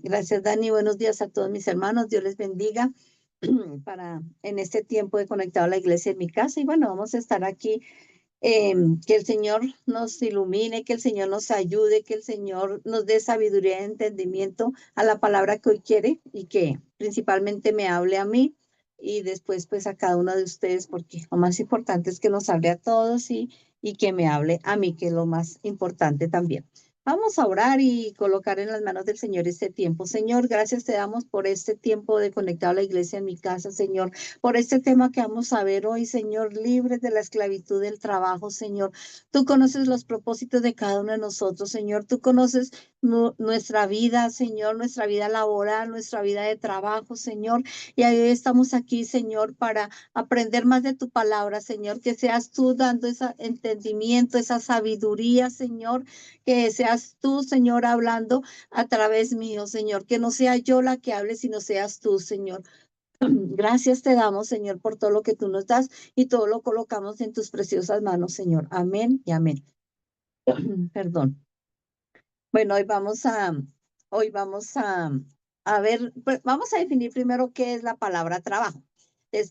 Gracias, Dani. Buenos días a todos mis hermanos. Dios les bendiga para en este tiempo de conectado a la iglesia en mi casa. Y bueno, vamos a estar aquí. Que el Señor nos ilumine, que el Señor nos ayude, que el Señor nos dé sabiduría y entendimiento a la palabra que hoy quiere y que principalmente me hable a mí y después pues a cada uno de ustedes, porque lo más importante es que nos hable a todos y que me hable a mí, que es lo más importante también. Vamos a orar y colocar en las manos del Señor este tiempo. Señor, gracias te damos por este tiempo de conectado a la iglesia en mi casa, Señor, por este tema que vamos a ver hoy, Señor, libres de la esclavitud del trabajo, Señor. Tú conoces los propósitos de cada uno de nosotros, Señor. Tú conoces nuestra vida, Señor, nuestra vida laboral, nuestra vida de trabajo, Señor. Y hoy estamos aquí, Señor, para aprender más de tu palabra, Señor. Que seas tú dando ese entendimiento, esa sabiduría, Señor. Que seas tú, Señor, hablando a través mío, Señor. Que no sea yo la que hable, sino seas tú, Señor. Gracias te damos, Señor, por todo lo que tú nos das y todo lo colocamos en tus preciosas manos, Señor. Amén y amén. Perdón. Bueno, hoy vamos a ver, pues, vamos a definir primero qué es la palabra trabajo.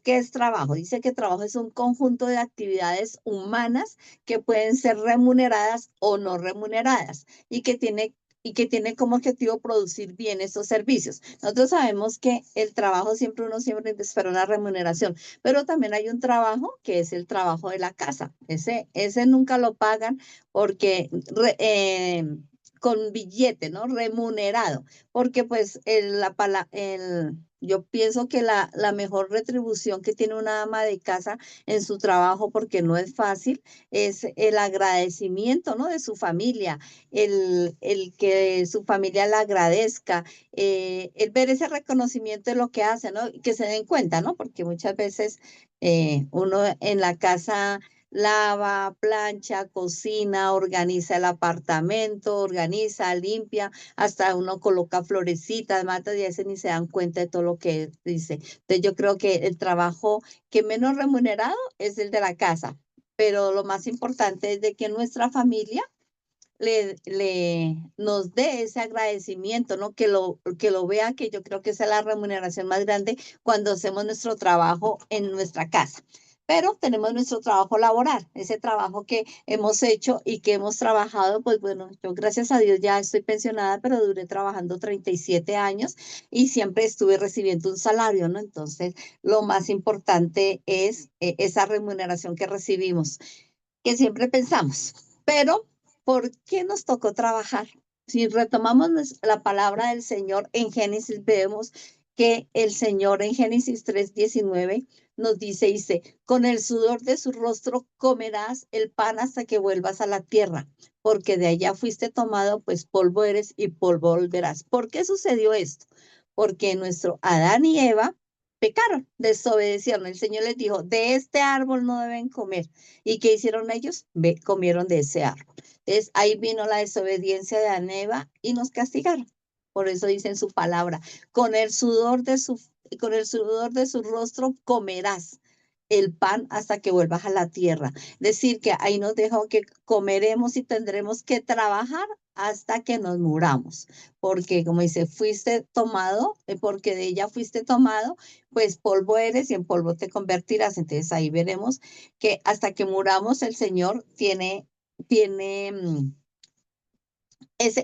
¿Qué es trabajo? Dice que trabajo es un conjunto de actividades humanas que pueden ser remuneradas o no remuneradas y que tiene como objetivo producir bienes o servicios. Nosotros sabemos que el trabajo uno siempre espera una remuneración, pero también hay un trabajo que es el trabajo de la casa. Ese nunca lo pagan porque con billete, ¿no? Remunerado, porque pues yo pienso que la mejor retribución que tiene una ama de casa en su trabajo, porque no es fácil, es el agradecimiento, ¿no? De su familia, el que su familia le agradezca, el ver ese reconocimiento de lo que hace, ¿no? Y que se den cuenta, ¿no? Porque muchas veces uno en la casa lava, plancha, cocina, organiza el apartamento, organiza, limpia, hasta uno coloca florecitas, matas y a veces ni se dan cuenta de todo lo que dice. Entonces yo creo que el trabajo que menos remunerado es el de la casa, pero lo más importante es de que nuestra familia nos dé ese agradecimiento, ¿no? Que lo vea, que yo creo que esa es la remuneración más grande cuando hacemos nuestro trabajo en nuestra casa. Pero tenemos nuestro trabajo laboral, ese trabajo que hemos hecho y que hemos trabajado, pues bueno, yo gracias a Dios ya estoy pensionada, pero duré trabajando 37 años y siempre estuve recibiendo un salario, ¿no? Entonces, lo más importante es esa remuneración que recibimos, que siempre pensamos. Pero ¿por qué nos tocó trabajar? Si retomamos la palabra del Señor en Génesis, vemos que el Señor en Génesis 3:19 nos dice, con el sudor de su rostro comerás el pan hasta que vuelvas a la tierra, porque de allá fuiste tomado, pues polvo eres y polvo volverás. ¿Por qué sucedió esto? Porque nuestro Adán y Eva pecaron, desobedecieron. El Señor les dijo, de este árbol no deben comer. ¿Y qué hicieron ellos? Comieron de ese árbol. Entonces ahí vino la desobediencia de Aneva y nos castigaron. Por eso dice en su palabra, con el sudor de su, con el sudor de su rostro comerás el pan hasta que vuelvas a la tierra. Decir que ahí nos dejó que comeremos y tendremos que trabajar hasta que nos muramos, porque como dice, fuiste tomado, porque de ella fuiste tomado, pues polvo eres y en polvo te convertirás. Entonces ahí veremos que hasta que muramos el Señor tiene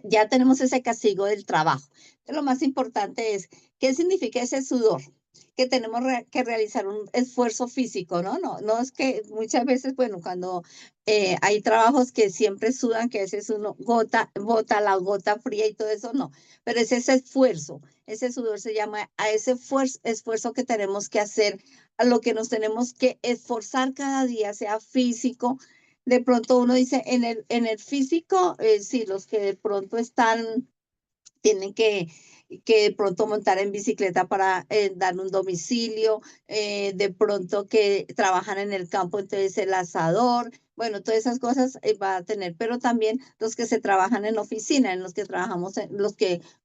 ya tenemos ese castigo del trabajo. Lo más importante es, ¿qué significa ese sudor? Que tenemos que realizar un esfuerzo físico, ¿no? No es que muchas veces, bueno, cuando hay trabajos que siempre sudan, que a veces uno bota la gota fría y todo eso, no, pero es ese sudor se llama a ese esfuerzo que tenemos que hacer, a lo que nos tenemos que esforzar cada día, sea físico. De pronto uno dice, en el físico, sí, los que de pronto tienen que de pronto montar en bicicleta para dar un domicilio, de pronto que trabajan en el campo, entonces el asador, bueno, todas esas cosas va a tener, pero también los que se trabajan en oficina, en los que trabajamos,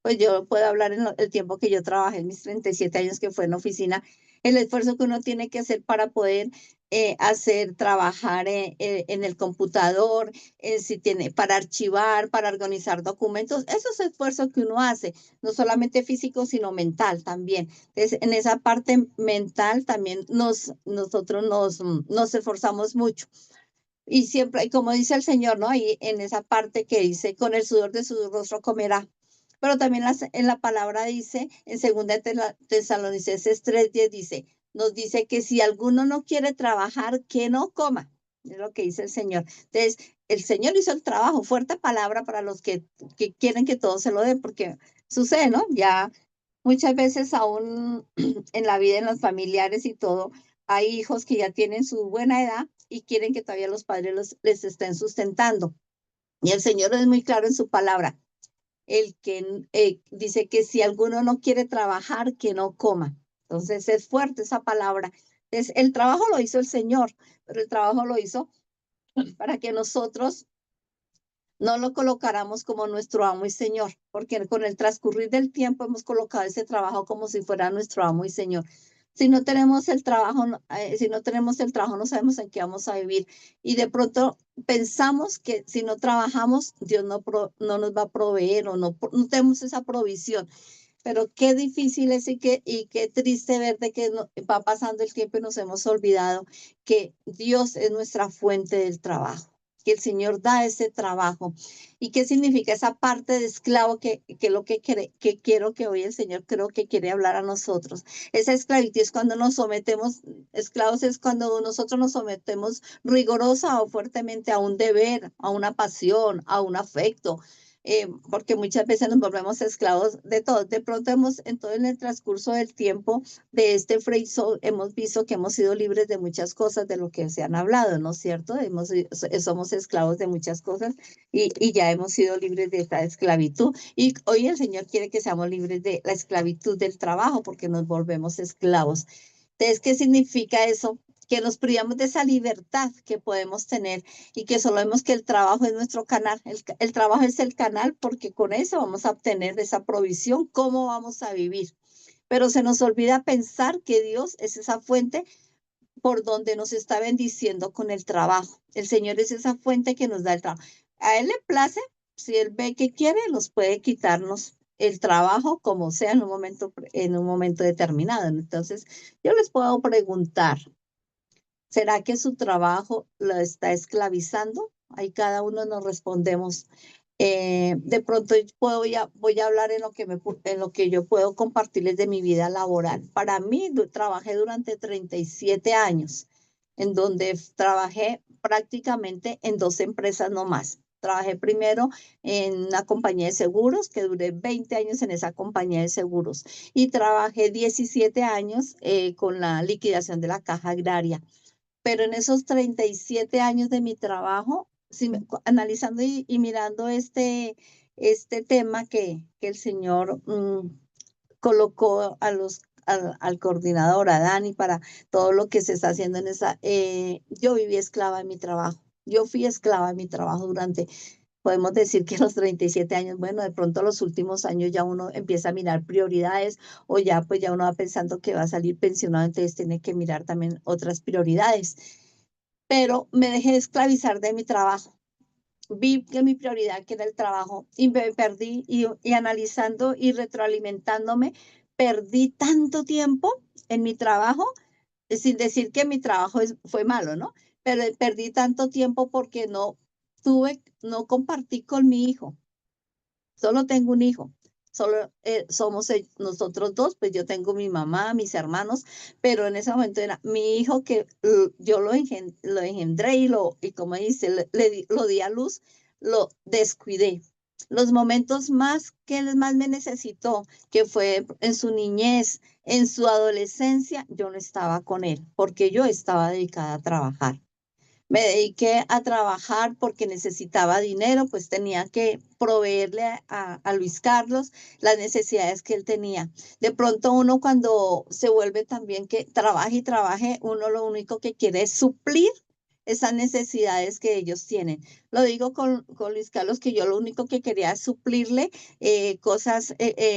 pues yo puedo hablar en el tiempo que yo trabajé, en mis 37 años que fue en oficina, el esfuerzo que uno tiene que hacer para poder hacer, trabajar en el computador, si tiene para archivar, para organizar documentos. Eso es esfuerzo que uno hace, no solamente físico, sino mental también. Entonces, en esa parte mental también nosotros nos esforzamos mucho. Y siempre, y como dice el Señor, ¿no? Y en esa parte que dice, con el sudor de su rostro comerá. Pero también en la palabra dice, en 2 Tesalonicenses 3:10 dice, nos dice que si alguno no quiere trabajar, que no coma. Es lo que dice el Señor. Entonces, el Señor hizo el trabajo. Fuerte palabra para los que quieren que todo se lo den, porque sucede, ¿no? Ya muchas veces aún en la vida, en los familiares y todo, hay hijos que ya tienen su buena edad y quieren que todavía los padres les estén sustentando. Y el Señor es muy claro en su palabra. El que dice que si alguno no quiere trabajar, que no coma. Entonces es fuerte esa palabra. El trabajo lo hizo el Señor, pero el trabajo lo hizo para que nosotros no lo colocáramos como nuestro amo y señor, porque con el transcurrir del tiempo hemos colocado ese trabajo como si fuera nuestro amo y señor. Si no tenemos el trabajo, si no tenemos el trabajo, no sabemos en qué vamos a vivir. Y de pronto pensamos que si no trabajamos, Dios no nos va a proveer o no tenemos esa provisión. Pero qué difícil es y qué triste ver de que va pasando el tiempo y nos hemos olvidado que Dios es nuestra fuente del trabajo, que el Señor da ese trabajo. ¿Y qué significa esa parte de esclavo que lo que quiero que hoy el Señor creo que quiere hablar a nosotros? Esa esclavitud es cuando nos sometemos, esclavos es cuando nosotros nos sometemos rigorosa o fuertemente a un deber, a una pasión, a un afecto, porque muchas veces nos volvemos esclavos de todo. De pronto en todo en el transcurso del tiempo de este freízo hemos visto que hemos sido libres de muchas cosas de lo que se han hablado, ¿no es cierto? Somos esclavos de muchas cosas y ya hemos sido libres de esta esclavitud. Y hoy el Señor quiere que seamos libres de la esclavitud del trabajo porque nos volvemos esclavos. Entonces, ¿qué significa eso? Que nos privamos de esa libertad que podemos tener y que solo vemos que el trabajo es nuestro canal. El trabajo es el canal porque con eso vamos a obtener esa provisión, cómo vamos a vivir. Pero se nos olvida pensar que Dios es esa fuente por donde nos está bendiciendo con el trabajo. El Señor es esa fuente que nos da el trabajo. A Él le place, si Él ve que quiere, nos puede quitarnos el trabajo como sea en un momento determinado. Entonces, yo les puedo preguntar, ¿será que su trabajo lo está esclavizando? Ahí cada uno nos respondemos. De pronto voy a hablar en lo que yo puedo compartirles de mi vida laboral. Para mí, trabajé durante 37 años, en donde trabajé prácticamente en 2 empresas no más. Trabajé primero en una compañía de seguros, que duré 20 años en esa compañía de seguros, y trabajé 17 años con la liquidación de la caja agraria. Pero en esos 37 años de mi trabajo, analizando y mirando este tema que el Señor colocó al coordinador, a Dani, para todo lo que se está haciendo en yo viví esclava en mi trabajo. Yo fui esclava en mi trabajo durante, podemos decir que los 37 años, bueno, de pronto los últimos años ya uno empieza a mirar prioridades o ya pues ya uno va pensando que va a salir pensionado, entonces tiene que mirar también otras prioridades. Pero me dejé esclavizar de mi trabajo. Vi que mi prioridad que era el trabajo y me perdí y analizando y retroalimentándome, perdí tanto tiempo en mi trabajo, sin decir que mi trabajo fue malo, ¿no? Pero perdí tanto tiempo porque no compartí con mi hijo. Solo tengo un hijo. Solo somos nosotros dos, pues yo tengo mi mamá, mis hermanos, pero en ese momento era mi hijo que yo lo engendré y como dice, lo di a luz, lo descuidé. Los momentos más que él más me necesitó, que fue en su niñez, en su adolescencia, yo no estaba con él, porque yo estaba dedicada a trabajar. Me dediqué a trabajar porque necesitaba dinero, pues tenía que proveerle a Luis Carlos las necesidades que él tenía. De pronto uno cuando se vuelve también que trabaje y trabaje, uno lo único que quiere es suplir esas necesidades que ellos tienen. Lo digo con Luis Carlos, que yo lo único que quería es suplirle cosas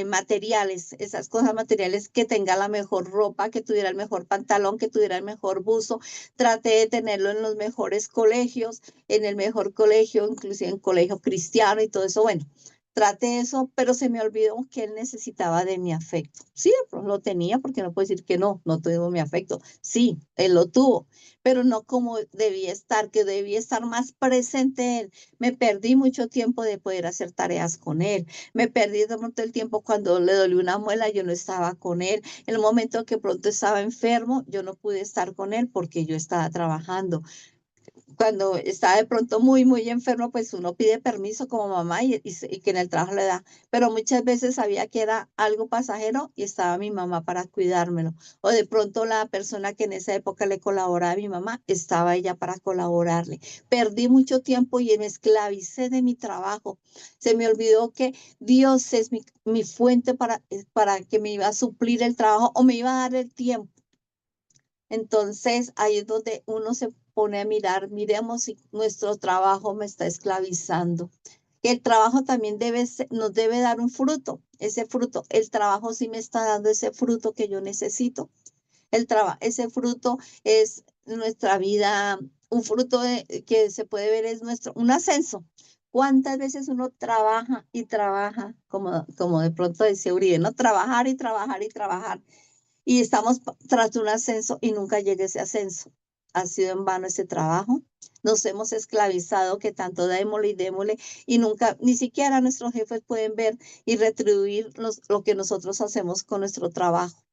materiales, esas cosas materiales, que tenga la mejor ropa, que tuviera el mejor pantalón, que tuviera el mejor buzo. Traté de tenerlo en los mejores colegios, en el mejor colegio, inclusive en colegio cristiano y todo eso. Bueno, traté eso, pero se me olvidó que él necesitaba de mi afecto. Sí, pues lo tenía, porque no puedo decir que no tuvo mi afecto. Sí, él lo tuvo, pero no como debía estar, que debía estar más presente él. Me perdí mucho tiempo de poder hacer tareas con él. Me perdí de pronto el tiempo cuando le dolió una muela, yo no estaba con él. En el momento que pronto estaba enfermo, yo no pude estar con él porque yo estaba trabajando. Cuando está de pronto muy enfermo, pues uno pide permiso como mamá y que en el trabajo le da, pero muchas veces sabía que era algo pasajero y estaba mi mamá para cuidármelo. O de pronto la persona que en esa época le colaboraba a mi mamá, estaba ella para colaborarle. Perdí mucho tiempo y me esclavicé de mi trabajo. Se me olvidó que Dios es mi fuente para que me iba a suplir el trabajo o me iba a dar el tiempo. Entonces, ahí es donde uno se pone a mirar, miremos si nuestro trabajo me está esclavizando. Que el trabajo también nos debe dar un fruto, ese fruto, el trabajo sí me está dando ese fruto que yo necesito. Ese fruto es nuestra vida, un fruto que se puede ver es un ascenso. ¿Cuántas veces uno trabaja y trabaja, como de pronto decía Uribe, no? Trabajar y trabajar y trabajar, y estamos tras de un ascenso y nunca llega ese ascenso? Ha sido en vano ese trabajo. Nos hemos esclavizado, que tanto démosle y démosle, y nunca, ni siquiera nuestros jefes pueden ver y retribuir lo que nosotros hacemos con nuestro trabajo,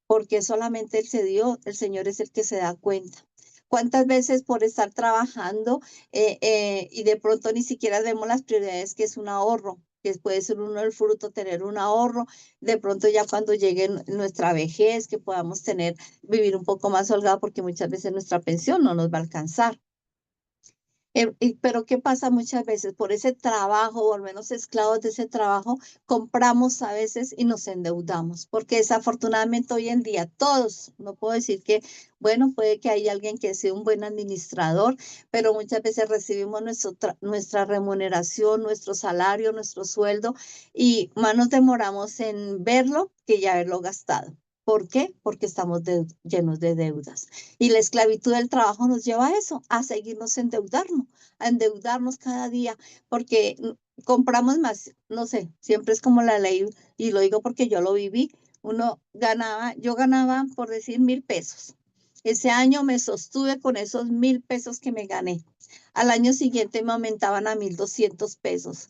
porque solamente el Señor es el que se da cuenta. ¿Cuántas veces por estar trabajando y de pronto ni siquiera vemos las prioridades, que es un ahorro, que puede ser uno el fruto, tener un ahorro, de pronto ya cuando llegue nuestra vejez, que podamos vivir un poco más holgado, porque muchas veces nuestra pensión no nos va a alcanzar? Pero ¿qué pasa muchas veces? Por ese trabajo, o al menos esclavos de ese trabajo, compramos a veces y nos endeudamos, porque desafortunadamente hoy en día todos, no puedo decir que, bueno, puede que haya alguien que sea un buen administrador, pero muchas veces recibimos nuestra remuneración, nuestro salario, nuestro sueldo, y más nos demoramos en verlo que ya haberlo gastado. ¿Por qué? Porque estamos llenos de deudas. Y la esclavitud del trabajo nos lleva a eso, a seguirnos a endeudarnos cada día, porque compramos más, no sé, siempre es como la ley, y lo digo porque yo lo viví. Yo ganaba, por decir, 1.000 pesos. Ese año me sostuve con esos 1.000 pesos que me gané. Al año siguiente me aumentaban a 1.200 pesos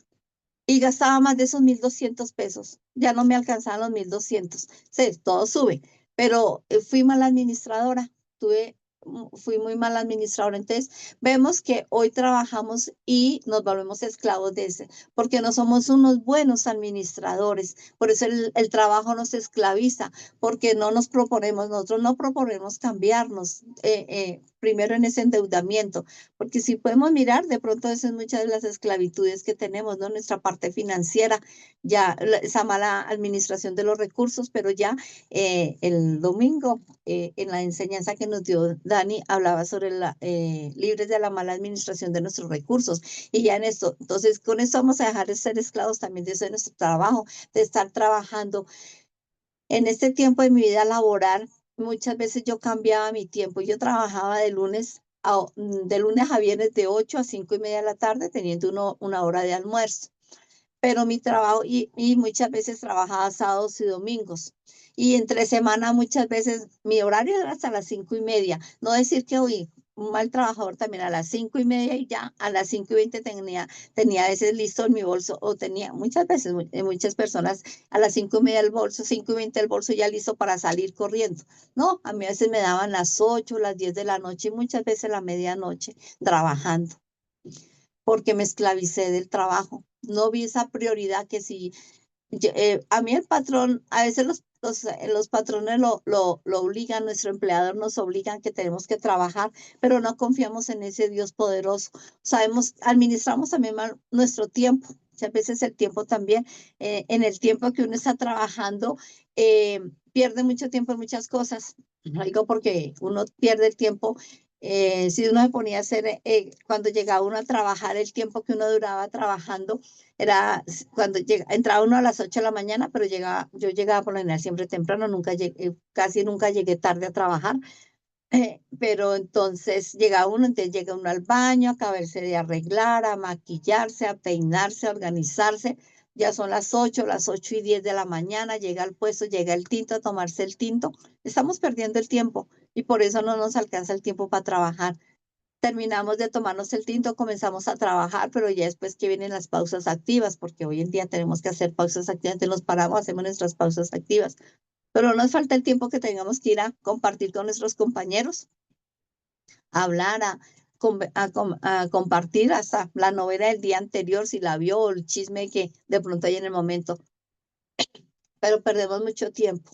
y gastaba más de esos 1.200 pesos. Ya no me alcanzaban los 1.200. Sí, todo sube, pero fui mala administradora, fui muy mala administradora. Entonces, vemos que hoy trabajamos y nos volvemos esclavos de ese, porque no somos unos buenos administradores. Por eso el trabajo nos esclaviza, porque nosotros no proponemos cambiarnos primero en ese endeudamiento, porque si podemos mirar, de pronto esas son muchas de las esclavitudes que tenemos, ¿no? Nuestra parte financiera, ya esa mala administración de los recursos. Pero ya el domingo, en la enseñanza que nos dio Dani, hablaba sobre libres de la mala administración de nuestros recursos. Y ya en esto, entonces con esto vamos a dejar de ser esclavos también de eso, de nuestro trabajo, de estar trabajando. En este tiempo de mi vida laboral, muchas veces yo cambiaba mi tiempo. Yo trabajaba de lunes a viernes, de 8 a 5:30 de la tarde, teniendo una hora de almuerzo. Pero mi trabajo, y muchas veces trabajaba sábados y domingos. Y entre semana muchas veces mi horario era hasta las 5:30. No decir que hoy un mal trabajador también a las 5:30, y ya a las 5:20 tenía a veces listo en mi bolso, o tenía muchas veces, muchas personas a las 5:30 el bolso, 5:20 el bolso ya listo para salir corriendo. No, a mí a veces me daban las 8, las 10 de la noche, y muchas veces la medianoche trabajando, porque me esclavicé del trabajo. No vi esa prioridad, que si a mí el patrón, a veces los patrones lo obligan, nuestro empleador nos obligan, que tenemos que trabajar, pero no confiamos en ese Dios poderoso. Administramos también mal nuestro tiempo. Muchas veces el tiempo también, en el tiempo que uno está trabajando, pierde mucho tiempo en muchas cosas. Lo digo porque uno pierde el tiempo Si uno se ponía a hacer, cuando llegaba uno a trabajar, el tiempo que uno duraba trabajando, cuando entraba uno a las 8 de la mañana, pero yo llegaba por lo general siempre temprano, nunca llegué, casi nunca llegué tarde a trabajar. Pero entonces llega uno, entonces llega uno al baño, a acabarse de arreglar, a maquillarse, a peinarse, a organizarse. Ya son las 8:10 de la mañana, llega al puesto, llega el tinto a tomarse el tinto. Estamos perdiendo el tiempo y por eso no nos alcanza el tiempo para trabajar. Terminamos de tomarnos el tinto, comenzamos a trabajar, pero ya después que vienen las pausas activas, porque hoy en día tenemos que hacer pausas activas, entonces nos paramos, hacemos nuestras pausas activas. Pero no nos falta el tiempo que tengamos que ir a compartir con nuestros compañeros, a hablar, a compartir hasta la novela del día anterior, si la vio, o el chisme que de pronto hay en el momento. Pero perdemos mucho tiempo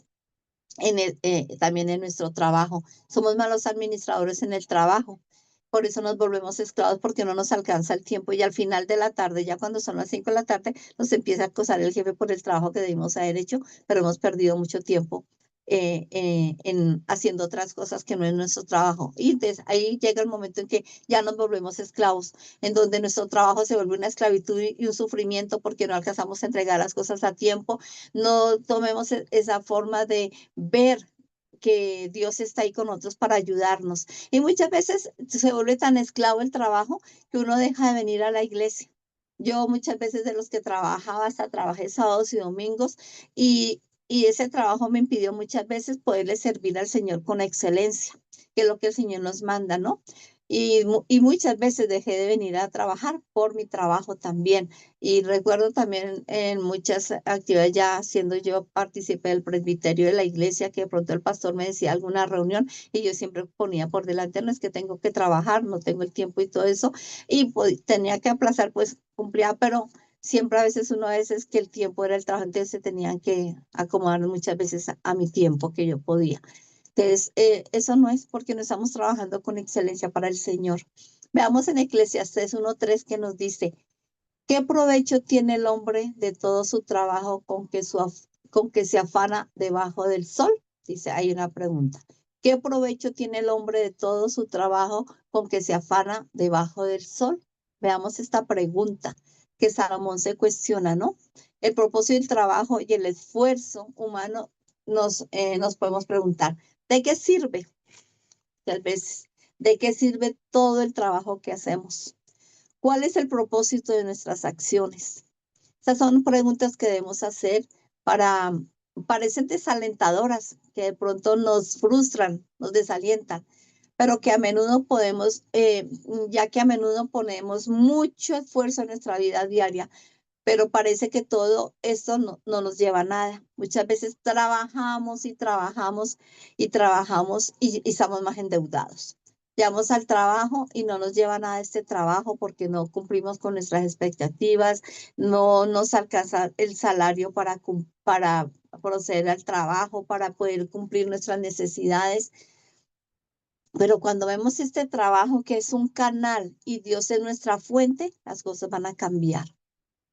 también en nuestro trabajo. Somos malos administradores en el trabajo. Por eso nos volvemos esclavos porque no nos alcanza el tiempo y al final de la tarde, ya cuando son las 5 de la tarde, nos empieza a acosar el jefe por el trabajo que debimos haber hecho, pero hemos perdido mucho tiempo en haciendo otras cosas que no es nuestro trabajo. Y entonces ahí llega el momento en que ya nos volvemos esclavos, en donde nuestro trabajo se vuelve una esclavitud y un sufrimiento porque no alcanzamos a entregar las cosas a tiempo. No tomemos esa forma de ver que Dios está ahí con nosotros para ayudarnos. Y muchas veces se vuelve tan esclavo el trabajo que uno deja de venir a la iglesia. Yo muchas veces de los que trabajaba, hasta trabajé sábados y domingos y ese trabajo me impidió muchas veces poderle servir al Señor con excelencia, que es lo que el Señor nos manda, ¿no? Y muchas veces dejé de venir a trabajar por mi trabajo también. Y recuerdo también en muchas actividades, ya siendo yo partícipe del presbiterio de la iglesia, que de pronto el pastor me decía alguna reunión y yo siempre ponía por delante, no es que tengo que trabajar, no tengo el tiempo y todo eso, y pues, tenía que aplazar, pues cumplía, pero siempre a veces que el tiempo era el trabajo, entonces se tenían que acomodar muchas veces a mi tiempo que yo podía. Entonces, eso no es porque no estamos trabajando con excelencia para el Señor. Veamos en Eclesiastés 1:3 que nos dice, ¿qué provecho tiene el hombre de todo su trabajo con que se afana debajo del sol? Dice, hay una pregunta. ¿Qué provecho tiene el hombre de todo su trabajo con que se afana debajo del sol? Veamos esta pregunta que Salomón se cuestiona, ¿no? El propósito del trabajo y el esfuerzo humano nos podemos preguntar, ¿de qué sirve? Tal vez, ¿de qué sirve todo el trabajo que hacemos? ¿Cuál es el propósito de nuestras acciones? Estas son preguntas que debemos hacer para, parecen desalentadoras, que de pronto nos frustran, nos desalientan, pero que a menudo podemos, ya que a menudo ponemos mucho esfuerzo en nuestra vida diaria, pero parece que todo esto no nos lleva a nada. Muchas veces trabajamos y trabajamos y trabajamos y estamos más endeudados. Llegamos al trabajo y no nos lleva nada este trabajo porque no cumplimos con nuestras expectativas, no nos alcanza el salario para proceder al trabajo, para poder cumplir nuestras necesidades. Pero cuando vemos este trabajo que es un canal y Dios es nuestra fuente, las cosas van a cambiar.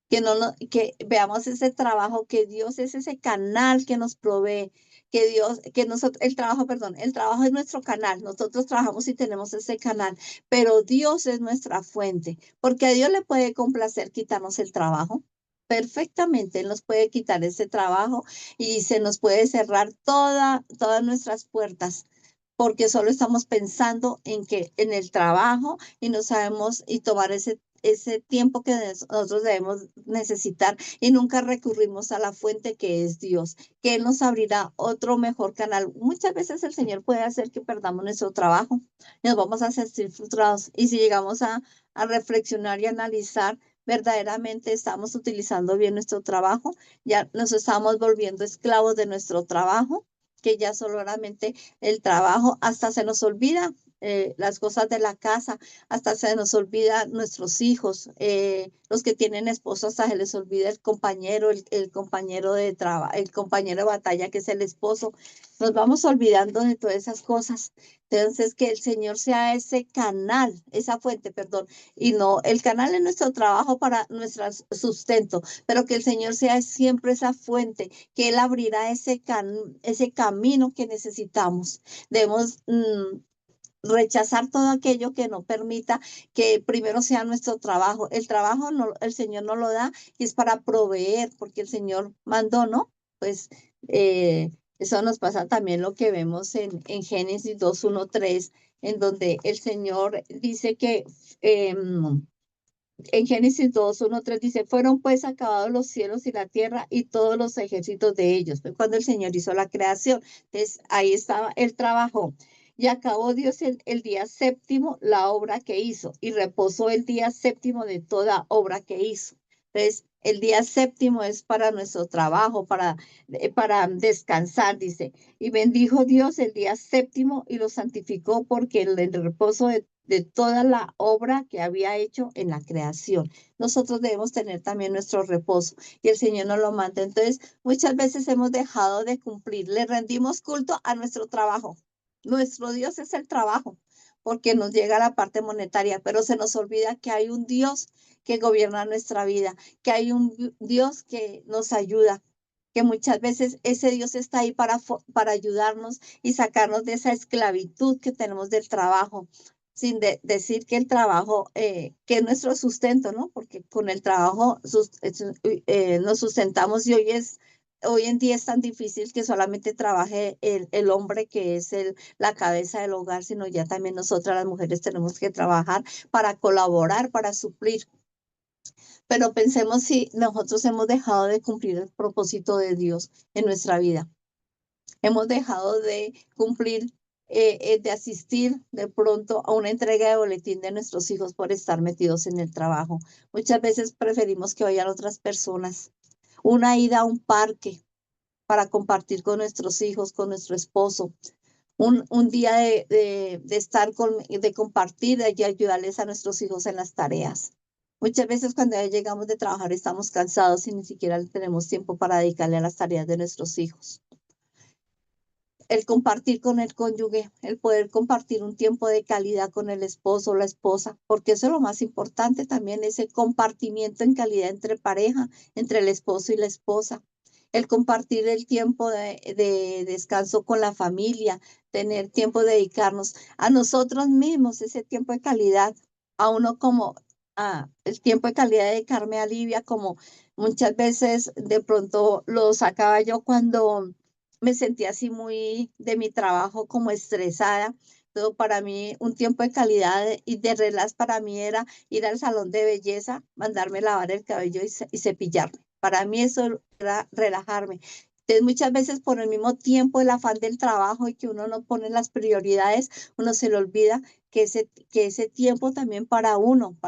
Que veamos ese trabajo, que Dios es ese canal que nos provee, que Dios, que nosotros, el trabajo, perdón, el trabajo es nuestro canal, nosotros trabajamos y tenemos ese canal, pero Dios es nuestra fuente, porque a Dios le puede complacer quitarnos el trabajo. Perfectamente, Él nos puede quitar ese trabajo y se nos puede cerrar todas nuestras puertas, porque solo estamos pensando en el trabajo y no sabemos y tomar ese tiempo que nosotros debemos necesitar y nunca recurrimos a la fuente que es Dios, que Él nos abrirá otro mejor canal. Muchas veces el Señor puede hacer que perdamos nuestro trabajo y nos vamos a sentir frustrados. Y si llegamos a reflexionar y analizar, verdaderamente estamos utilizando bien nuestro trabajo, ya nos estamos volviendo esclavos de nuestro trabajo, que ya solamente el trabajo, hasta se nos olvida las cosas de la casa, hasta se nos olvida nuestros hijos, los que tienen esposos, hasta se les olvida el compañero de trabajo, el compañero de batalla que es el esposo. Nos vamos olvidando de todas esas cosas. Entonces, que el Señor sea ese canal, esa fuente, perdón, y no, el canal es nuestro trabajo para nuestro sustento, pero que el Señor sea siempre esa fuente, que Él abrirá ese camino que necesitamos. Debemos rechazar todo aquello que no permita que primero sea nuestro trabajo. El trabajo no, el Señor no lo da y es para proveer, porque el Señor mandó, ¿no? Pues eso nos pasa también lo que vemos en Génesis 2:1-3, en donde el Señor dice que en Génesis 2:1-3 dice, fueron pues acabados los cielos y la tierra y todos los ejércitos de ellos. Fue cuando el Señor hizo la creación. Entonces ahí estaba el trabajo. Y acabó Dios el día séptimo la obra que hizo y reposó el día séptimo de toda obra que hizo. Entonces, el día séptimo es para nuestro trabajo, para descansar, dice. Y bendijo Dios el día séptimo y lo santificó porque el reposo de toda la obra que había hecho en la creación. Nosotros debemos tener también nuestro reposo y el Señor nos lo manda. Entonces, muchas veces hemos dejado de cumplir, le rendimos culto a nuestro trabajo. Nuestro Dios es el trabajo, porque nos llega la parte monetaria, pero se nos olvida que hay un Dios que gobierna nuestra vida, que hay un Dios que nos ayuda, que muchas veces ese Dios está ahí para ayudarnos y sacarnos de esa esclavitud que tenemos del trabajo, sin decir que el trabajo, que es nuestro sustento, ¿no? Porque con el trabajo nos sustentamos y hoy en día es tan difícil que solamente trabaje el hombre que es la cabeza del hogar, sino ya también nosotras las mujeres tenemos que trabajar para colaborar, para suplir. Pero pensemos si nosotros hemos dejado de cumplir el propósito de Dios en nuestra vida. Hemos dejado de cumplir, de asistir de pronto a una entrega de boletín de nuestros hijos por estar metidos en el trabajo. Muchas veces preferimos que vayan otras personas. Una ida a un parque para compartir con nuestros hijos, con nuestro esposo. Un día de estar de compartir, de ayudarles a nuestros hijos en las tareas. Muchas veces cuando ya llegamos de trabajar estamos cansados y ni siquiera tenemos tiempo para dedicarle a las tareas de nuestros hijos. El compartir con el cónyuge, el poder compartir un tiempo de calidad con el esposo o la esposa, porque eso es lo más importante también, ese compartimiento en calidad entre pareja, entre el esposo y la esposa. El compartir el tiempo de descanso con la familia, tener tiempo de dedicarnos a nosotros mismos, ese tiempo de calidad, a uno como el tiempo de calidad de dedicarme a Livia, como muchas veces de pronto lo sacaba yo cuando me sentía así muy de mi trabajo, como estresada. Todo para mí, un tiempo de calidad y de relax para mí era ir al salón de belleza, mandarme lavar el cabello y cepillarme. Para mí eso era relajarme. Entonces, muchas veces por el mismo tiempo, el afán del trabajo y que uno no pone las prioridades, uno se le olvida que ese tiempo también para uno,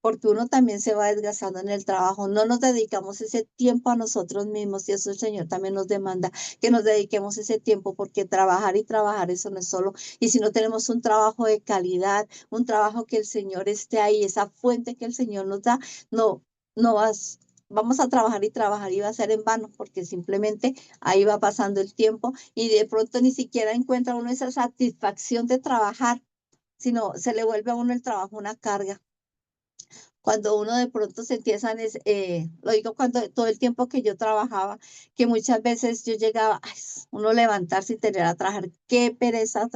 porque uno también se va desgastando en el trabajo. No nos dedicamos ese tiempo a nosotros mismos y eso el Señor también nos demanda que nos dediquemos ese tiempo, porque trabajar y trabajar, eso no es solo. Y si no tenemos un trabajo de calidad, un trabajo que el Señor esté ahí, esa fuente que el Señor nos da, no, no vas. Vamos a trabajar y va a ser en vano, porque simplemente ahí va pasando el tiempo y de pronto ni siquiera encuentra uno esa satisfacción de trabajar, sino se le vuelve a uno el trabajo una carga. Cuando uno de pronto se empieza, lo digo cuando todo el tiempo que yo trabajaba, que muchas veces yo llegaba, ay, uno levantarse y tener a trabajar, qué pereza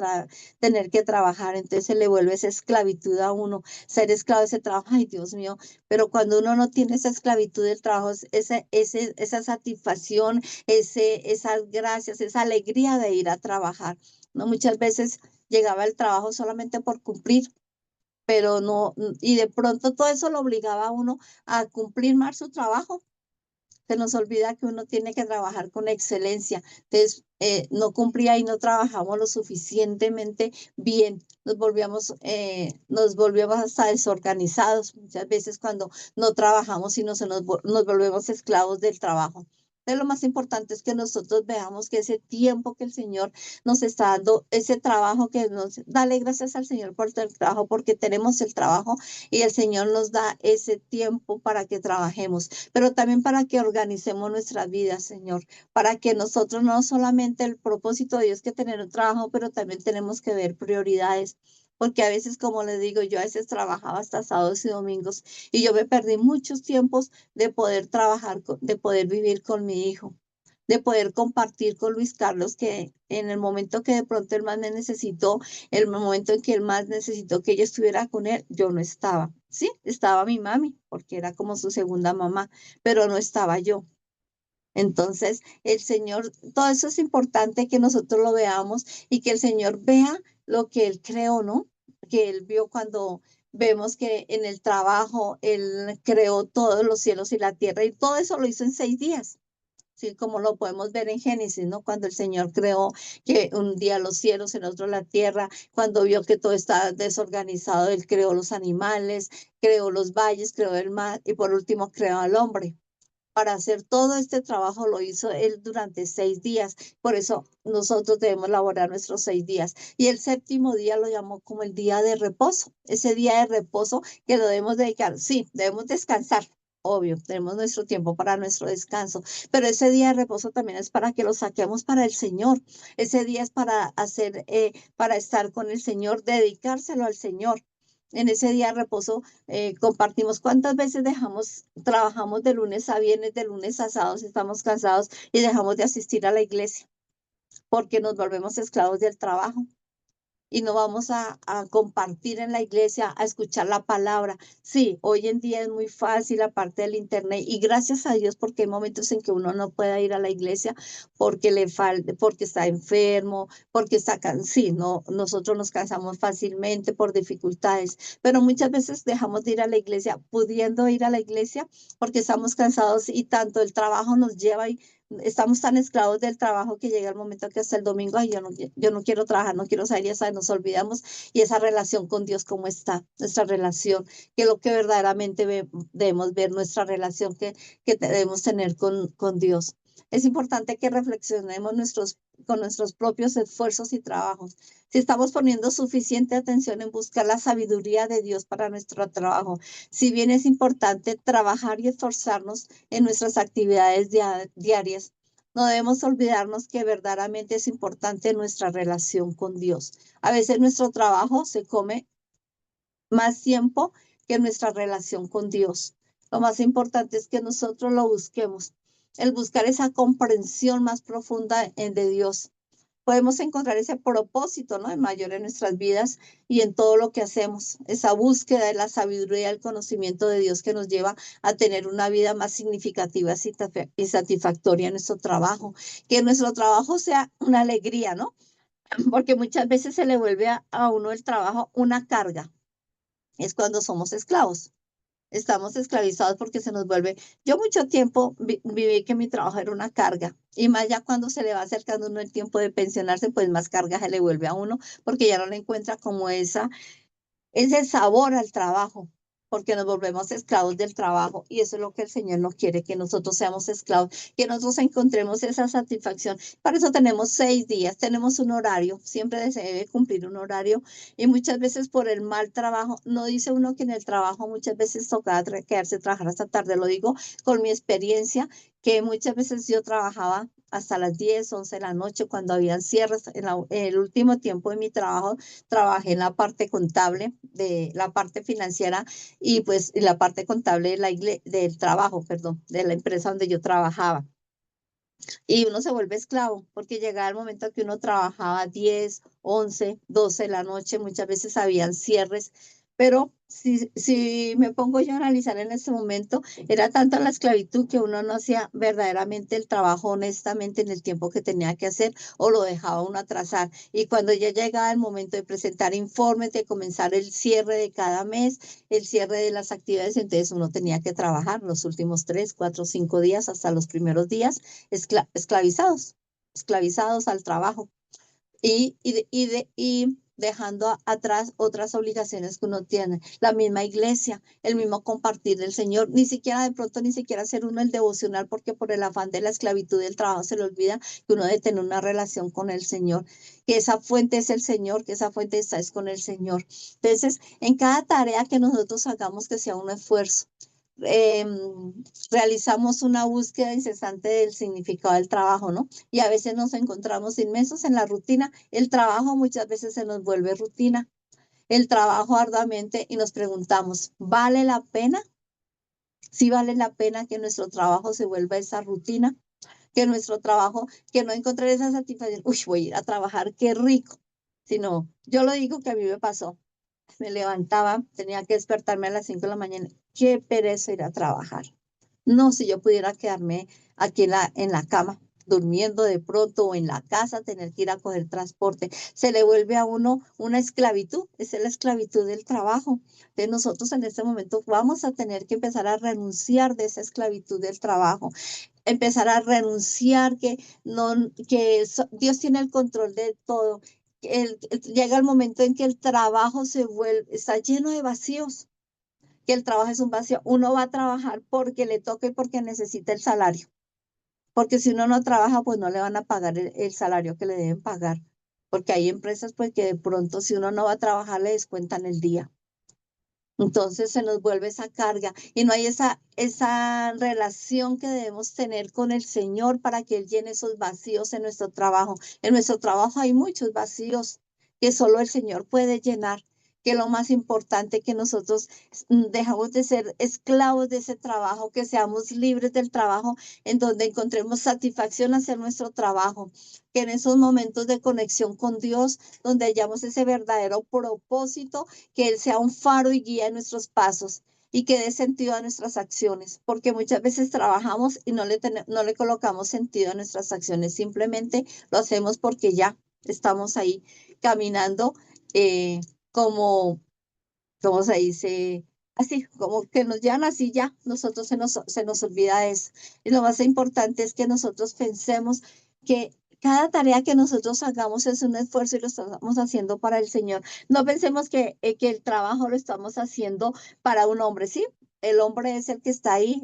tener que trabajar, entonces se le vuelve esa esclavitud a uno, ser esclavo de ese trabajo, ay Dios mío, pero cuando uno no tiene esa esclavitud del trabajo, esa satisfacción, esas gracias, esa alegría de ir a trabajar, ¿no? Muchas veces llegaba al trabajo solamente por cumplir, pero no, y de pronto todo eso lo obligaba a uno a cumplir más su trabajo. Se nos olvida que uno tiene que trabajar con excelencia. Entonces, no cumplía y no trabajamos lo suficientemente bien. Nos volvíamos hasta desorganizados muchas veces cuando no trabajamos y nos volvemos esclavos del trabajo. Entonces, lo más importante es que nosotros veamos que ese tiempo que el Señor nos está dando, ese trabajo que dale gracias al Señor por el trabajo, porque tenemos el trabajo y el Señor nos da ese tiempo para que trabajemos, pero también para que organicemos nuestras vidas, Señor, para que nosotros no solamente el propósito de Dios que tener un trabajo, pero también tenemos que ver prioridades. Porque a veces, como les digo, yo a veces trabajaba hasta sábados y domingos y yo me perdí muchos tiempos de poder trabajar, de poder vivir con mi hijo. de poder compartir con Luis Carlos, que en el momento que de pronto él más me necesitó, el momento en que él más necesitó que yo estuviera con él, yo no estaba. Sí, estaba mi mami, porque era como su segunda mamá, pero no estaba yo. Entonces, el Señor, todo eso es importante que nosotros lo veamos y que el Señor vea lo que Él creó, ¿no? Que Él vio cuando vemos que en el trabajo Él creó todos los cielos y la tierra y todo eso lo hizo en 6 días. Sí, como lo podemos ver en Génesis, ¿no? Cuando el Señor creó que un día los cielos, en otro la tierra, cuando vio que todo estaba desorganizado, Él creó los animales, creó los valles, creó el mar y por último creó al hombre. Para hacer todo este trabajo lo hizo él durante 6 días. Por eso nosotros debemos laborar nuestros 6 días. Y el séptimo día lo llamó como el día de reposo. Ese día de reposo que lo debemos dedicar. Sí, debemos descansar. Obvio, tenemos nuestro tiempo para nuestro descanso, pero ese día de reposo también es para que lo saquemos para el Señor. Ese día es para hacer, para estar con el Señor, dedicárselo al Señor. En ese día de reposo compartimos cuántas veces trabajamos de lunes a viernes, de lunes a sábados, estamos cansados y dejamos de asistir a la iglesia porque nos volvemos esclavos del trabajo y no vamos a compartir en la iglesia, a escuchar la palabra. Sí, hoy en día es muy fácil la parte del internet y gracias a Dios porque hay momentos en que uno no puede ir a la iglesia porque le falta, porque está enfermo, porque está sí, no, nosotros nos cansamos fácilmente por dificultades, pero muchas veces dejamos de ir a la iglesia, pudiendo ir a la iglesia porque estamos cansados y tanto el trabajo nos lleva y estamos tan esclavos del trabajo que llega el momento que hasta el domingo, ay, yo no quiero trabajar, no quiero salir, ya sabes, nos olvidamos y esa relación con Dios, ¿cómo está? Nuestra relación, que es lo que verdaderamente debemos ver, nuestra relación que debemos tener con Dios. Es importante que reflexionemos con nuestros propios esfuerzos y trabajos. Si estamos poniendo suficiente atención en buscar la sabiduría de Dios para nuestro trabajo, si bien es importante trabajar y esforzarnos en nuestras actividades diarias, no debemos olvidarnos que verdaderamente es importante nuestra relación con Dios. A veces nuestro trabajo se come más tiempo que nuestra relación con Dios. Lo más importante es que nosotros lo busquemos, el buscar esa comprensión más profunda de Dios. Podemos encontrar ese propósito, ¿no? El mayor en nuestras vidas y en todo lo que hacemos. Esa búsqueda de la sabiduría y el conocimiento de Dios que nos lleva a tener una vida más significativa y satisfactoria en nuestro trabajo. Que nuestro trabajo sea una alegría, ¿no? Porque muchas veces se le vuelve a uno el trabajo una carga. Es cuando somos esclavos. Estamos esclavizados porque se nos vuelve. Yo mucho tiempo viví que mi trabajo era una carga y más ya cuando se le va acercando uno el tiempo de pensionarse, pues más carga se le vuelve a uno porque ya no le encuentra como ese sabor al trabajo, porque nos volvemos esclavos del trabajo y eso es lo que el Señor no quiere, que nosotros seamos esclavos, que nosotros encontremos esa satisfacción. Para eso tenemos 6 días, tenemos un horario, siempre se debe cumplir un horario y muchas veces por el mal trabajo, no dice uno que en el trabajo muchas veces toca quedarse a trabajar hasta tarde, lo digo con mi experiencia, que muchas veces yo trabajaba hasta las 10, 11 de la noche cuando habían cierres. En el último tiempo de mi trabajo trabajé en la parte contable, de la parte financiera y pues en la parte contable de del trabajo, perdón, de la empresa donde yo trabajaba. Y uno se vuelve esclavo porque llegaba el momento que uno trabajaba 10, 11, 12 de la noche, muchas veces habían cierres, pero si me pongo yo a analizar en este momento, era tanta la esclavitud que uno no hacía verdaderamente el trabajo honestamente en el tiempo que tenía que hacer o lo dejaba uno atrasar. Y cuando ya llegaba el momento de presentar informes, de comenzar el cierre de cada mes, el cierre de las actividades, entonces uno tenía que trabajar los últimos 3, 4, 5 días hasta los primeros días esclavizados al trabajo y dejando atrás otras obligaciones que uno tiene, la misma iglesia, el mismo compartir del Señor, ni siquiera de pronto, ni siquiera hacer uno el devocional, porque por el afán de la esclavitud del trabajo se le olvida que uno debe tener una relación con el Señor, que esa fuente es el Señor, que esa fuente está es con el Señor. Entonces, en cada tarea que nosotros hagamos que sea un esfuerzo, eh, realizamos una búsqueda incesante del significado del trabajo, ¿no? Y a veces nos encontramos inmensos en la rutina. El trabajo muchas veces se nos vuelve rutina. El trabajo arduamente y nos preguntamos, ¿vale la pena? ¿Sí vale la pena que nuestro trabajo se vuelva esa rutina? que nuestro trabajo, que no encontrar esa satisfacción, uy, voy a ir a trabajar, qué rico, sino, yo lo digo que a mí me pasó, me levantaba, tenía que despertarme a las 5 de la mañana, qué pereza ir a trabajar. No, si yo pudiera quedarme aquí en la cama, durmiendo de pronto o en la casa, tener que ir a coger transporte, se le vuelve a uno una esclavitud, esa es la esclavitud del trabajo. Entonces nosotros en este momento vamos a tener que empezar a renunciar de esa esclavitud del trabajo, empezar a renunciar que, no, Dios tiene el control de todo. Llega el momento en que el trabajo se vuelve, está lleno de vacíos, que el trabajo es un vacío. Uno va a trabajar porque le toca y porque necesita el salario. Porque si uno no trabaja, pues no le van a pagar el salario que le deben pagar. Porque hay empresas pues que de pronto si uno no va a trabajar le descuentan el día. Entonces se nos vuelve esa carga y no hay esa relación que debemos tener con el Señor para que Él llene esos vacíos en nuestro trabajo. En nuestro trabajo hay muchos vacíos que solo el Señor puede llenar, que lo más importante que nosotros dejamos de ser esclavos de ese trabajo, que seamos libres del trabajo, en donde encontremos satisfacción hacia nuestro trabajo, que en esos momentos de conexión con Dios, donde hallamos ese verdadero propósito, que Él sea un faro y guía en nuestros pasos y que dé sentido a nuestras acciones, porque muchas veces trabajamos y no le colocamos sentido a nuestras acciones, simplemente lo hacemos porque ya estamos ahí caminando como, como se dice, así, como que nos llevan así ya, nosotros se nos olvida eso. Y lo más importante es que nosotros pensemos que cada tarea que nosotros hagamos es un esfuerzo y lo estamos haciendo para el Señor. No pensemos que el trabajo lo estamos haciendo para un hombre, ¿sí? El hombre es el que está ahí,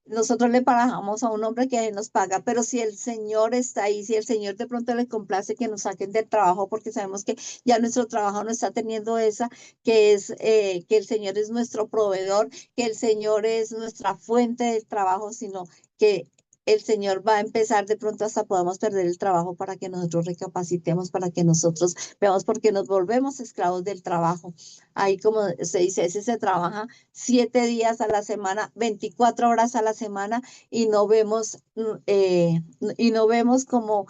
nosotros le pagamos a un hombre que nos paga, pero si el Señor está ahí, si el Señor de pronto le complace que nos saquen del trabajo, porque sabemos que ya nuestro trabajo no está teniendo esa, que es que el Señor es nuestro proveedor, que el Señor es nuestra fuente de trabajo, sino que el Señor va a empezar de pronto hasta podamos perder el trabajo para que nosotros recapacitemos, para que nosotros veamos, porque nos volvemos esclavos del trabajo. Ahí como se dice, ese se trabaja 7 días a la semana, 24 horas a la semana y no vemos como